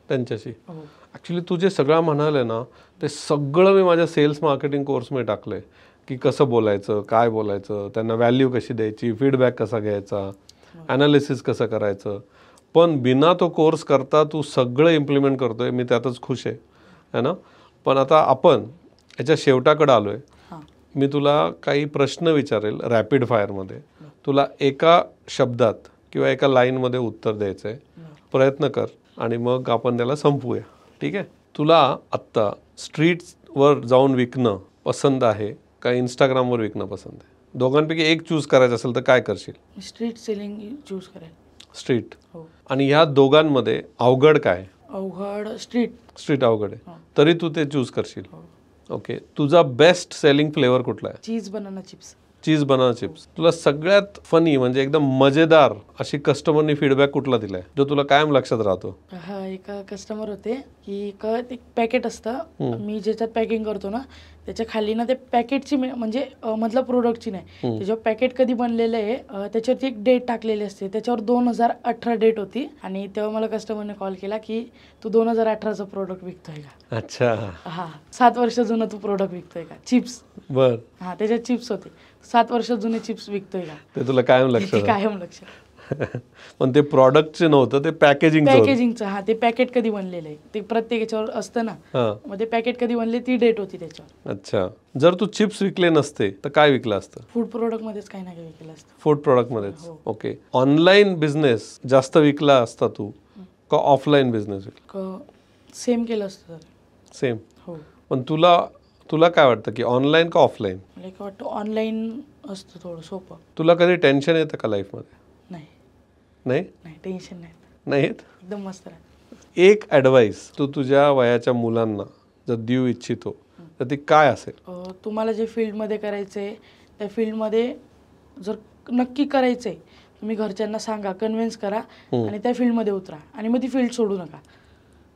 त्यांच्याशी. ॲक्च्युली तू जे सगळं म्हणाले ना ते सगळं मी माझ्या सेल्स मार्केटिंग कोर्समध्ये टाकलंय की कसं बोलायचं, काय बोलायचं, त्यांना व्हॅल्यू कशी द्यायची, फीडबॅक कसा घ्यायचा, ॲनालिसिस कसं करायचं. पण बिना तो कोर्स करता तू सगळं इम्प्लिमेंट करतोय, मी त्यातच खुश आहे ना. पण आता आपण याच्या शेवटाकडे आलोय. मी तुला काही प्रश्न विचारेल रॅपिड फायरमध्ये, तुला एका शब्दात किंवा एका लाईनमध्ये उत्तर द्यायचं आहे. प्रयत्न कर आणि मग आपण त्याला संपवूया, ठीक आहे? तुला आत्ता स्ट्रीटवर जाऊन विकणं पसंत आहे का इंस्टाग्रामवर विकणं पसंत आहे? दोघांपैकी एक चूज करायचं असेल तर काय करशील? स्ट्रीट सेलिंग चूज करेल. स्ट्रीट. आणि ह्या दोघांमध्ये अवघड काय? अवघड स्ट्रीट अवघड आहे, तरी तू ते चूज करशील. ओके. तुझा बेस्ट सेलिंग फ्लेवर कुठला आहे? चीज बनाना चिप्स. चीज बनाना चिप्स. तुला सगळ्यात फनी म्हणजे एकदम मजेदार अशी कस्टमरनी फीडबॅक कुठला दिलाय जो तुला कायम लक्षात राहतो? हा, एक कस्टमर होते की एक पॅकेट असतं, मी ज्याच्यात पॅकिंग करतो ना त्याच्या खाली ना ते पॅकेटची म्हणजे मधल्या प्रोडक्टची नाही, त्याच्यावर पॅकेट कधी बनलेलं आहे त्याच्यावरती एक डेट टाकलेली असते, त्याच्यावर 2018 डेट होती. आणि तेव्हा मला कस्टमरने कॉल केला की तू 2018चं प्रोडक्ट विकतोय का? अच्छा. हा, 7 वर्ष जुनं तू प्रोडक्ट विकतोय का? चिप्स. बर. हा, त्याच्यात चिप्स होते. 7 वर्ष जुने चिप्स विकतोय का? ते तुला कायम लक्षात? कायम लक्षात. पण ते प्रॉडक्टचे नव्हतं, ते पॅकेजिंगचं. हा, ते पॅकेट कधी बनलेलं आहे ते प्रत्येक याच्यावर असतं ना, मग ते पॅकेट कधी बनले ती डेट होती त्याच्यावर. अच्छा. जर तू चिप्स विकले नसते तर काय विकलं असतं? फूड प्रोडक्ट मध्येच काही ना काही विकलं असतं. फूड प्रोडक्ट मध्येच. ओके. ऑनलाईन बिझनेस जास्त विकला असता तू का ऑफलाईन बिझनेस विकला? सेम केलं असतं. सेम. हो. पण तुला काय वाटतं की ऑनलाईन का ऑफलाईन? मला एक वाटतं ऑनलाईन असतं थोडं सोपं. तुला कधी टेन्शन येतं का लाईफमध्ये? नाही नाही. नाही, टेन्शन नाही. नाही येत? एकदम मस्त राहतं. एक ॲडवाईस तू तुझ्या वयाच्या मुलांना जर देऊ इच्छितो तर ती काय असेल? तुम्हाला जे फील्डमध्ये करायचं आहे त्या फील्डमध्ये जर नक्की करायचं आहे तुम्ही घरच्यांना सांगा, कन्व्हिन्स करा आणि त्या फील्डमध्ये उतरा आणि मग ती फील्ड सोडू नका.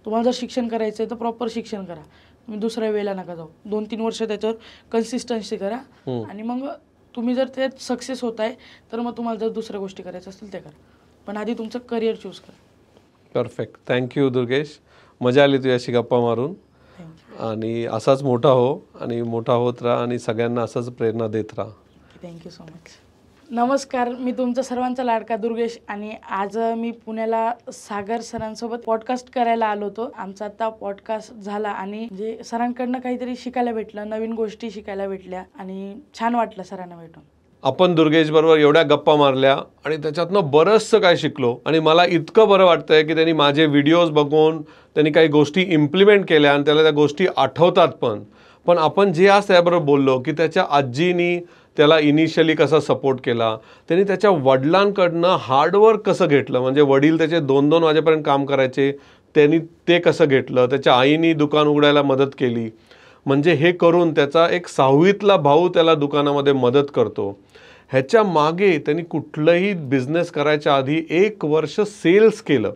तुम्हाला जर शिक्षण करायचं आहे तर प्रॉपर शिक्षण करा, तुम्ही दुसऱ्या वेळेला नका जाऊ. 2-3 वर्ष त्याच्यावर कन्सिस्टन्सी करा आणि मग तुम्ही जर त्यात सक्सेस होत आहे तर मग तुम्हाला जर दुसऱ्या गोष्टी करायच्या असतील ते करा, पण आधी तुमचं करिअर चूज करा. परफेक्ट. थँक्यू दुर्गेश. मजा आली तुझ्याशी गप्पा मारून. आणि असाच मोठा हो आणि मोठा होत राहा आणि सगळ्यांना असंच प्रेरणा देत राहा. Thank you so much. नमस्कार, मी तुमचा सर्वांचा लाडका दुर्गेश आणि आज मी पुण्याला सागर सरांसोबत पॉडकास्ट करायला आलो होतो. आमचा आता पॉडकास्ट झाला आणि म्हणजे सरांकडनं काहीतरी शिकायला भेटलं, नवीन गोष्टी शिकायला भेटल्या आणि छान वाटलं सरांना भेटून. आपण दुर्गेश बरोबर एवढ्या गप्पा मारल्या आणि त्याच्यातनं बरंचसं काय शिकलो आणि मला इतकं बरं वाटतंय की त्यांनी माझे व्हिडिओज बघून त्यांनी काही गोष्टी इम्प्लिमेंट केल्या आणि त्याला त्या गोष्टी आठवतात पण आपण जे आज त्याबरोबर बोललो की त्याच्या आजीनी त्याला इनिशियली कसा सपोर्ट केला, त्यांनी त्याच्या वडिलांकडनं हार्डवर्क कसं घेतलं, म्हणजे वडील त्याचे 2-2 वाजेपर्यंत काम करायचे, त्यांनी ते कसं घेतलं, त्याच्या आईनी दुकान उघडायला मदत केली, म्हणजे हे करून त्याचा एक 6वीतला भाऊ त्याला दुकानामध्ये मदत करतो. ह्याच्या मागे त्यांनी कुठलंही बिझनेस करायच्या आधी 1 वर्ष सेल्स केलं.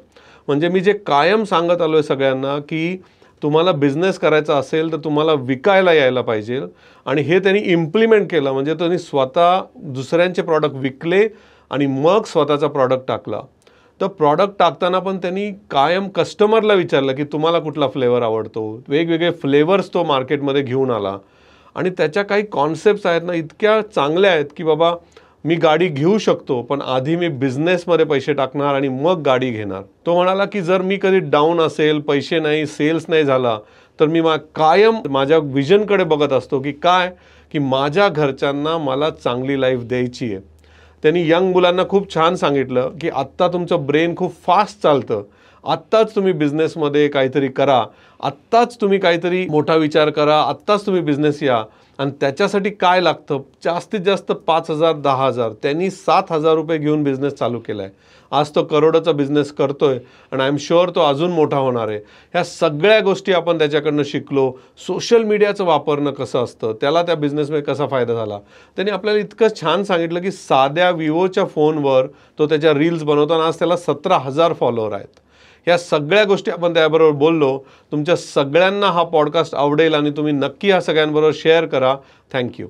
म्हणजे मी जे कायम सांगत आलो आहे सगळ्यांना की तुम्हाला बिझनेस करायचा असेल तर तुम्हाला विकायला यायला पाहिजे आणि हे त्यांनी इम्प्लिमेंट केलं. म्हणजे त्यांनी स्वतः दुसऱ्यांचे प्रॉडक्ट विकले आणि मग स्वतःचा प्रॉडक्ट टाकला. तर प्रॉडक्ट टाकताना पण त्यांनी कायम कस्टमरला विचारलं की तुम्हाला कुठला फ्लेवर आवडतो, वेगवेगळे फ्लेवर्स तो मार्केटमध्ये घेऊन आला आणि त्याच्या काही कॉन्सेप्ट्स आहेत ना इतक्या चांगल्या आहेत की बाबा मी गाडी घेऊ शकतो पण आधी मी बिझनेसमध्ये पैसे टाकणार आणि मग गाडी घेणार. तो म्हणाला की जर मी कधी डाऊन असेल, पैसे नाही, सेल्स नाही झाला तर मी कायम माझ्या विजनकडे बघत असतो की काय की माझ्या घरच्यांना मला चांगली लाईफ द्यायची आहे. त्यांनी यंग मुलांना खूप छान सांगितलं की आत्ता तुमचं ब्रेन खूप फास्ट चालतं, आत्ताच तुम्ही बिझनेसमध्ये काहीतरी करा, आत्ताच तुम्ही काहीतरी मोठा विचार करा, आत्ताच तुम्ही बिझनेस या आणि त्याच्यासाठी काय लागतं जास्तीत जास्त 5,000 10,000. त्यांनी 7,000 रुपये घेऊन बिझनेस चालू केला आहे. आज तो करोडोचा बिझनेस करतोय आणि आय एम शुअर तो अजून मोठा होणार आहे. ह्या सगळ्या गोष्टी आपण त्याच्याकडनं शिकलो. सोशल मीडियाचं वापरणं कसं असतं, त्याला त्या बिझनेसमध्ये कसा फायदा झाला. त्यांनी आपल्याला इतकं छान सांगितलं की साध्या विवोच्या फोनवर तो त्याच्या रील्स बनवतो आणि आज त्याला 17,000 फॉलोअर आहेत. या सगळ्या गोष्टी आपण त्याबरोबर बोललो. तुमच्या सगळ्यांना हा पॉडकास्ट आवडेल आणि तुम्ही नक्की ह्या सगळ्यांबरोबर शेअर करा. थँक्यू.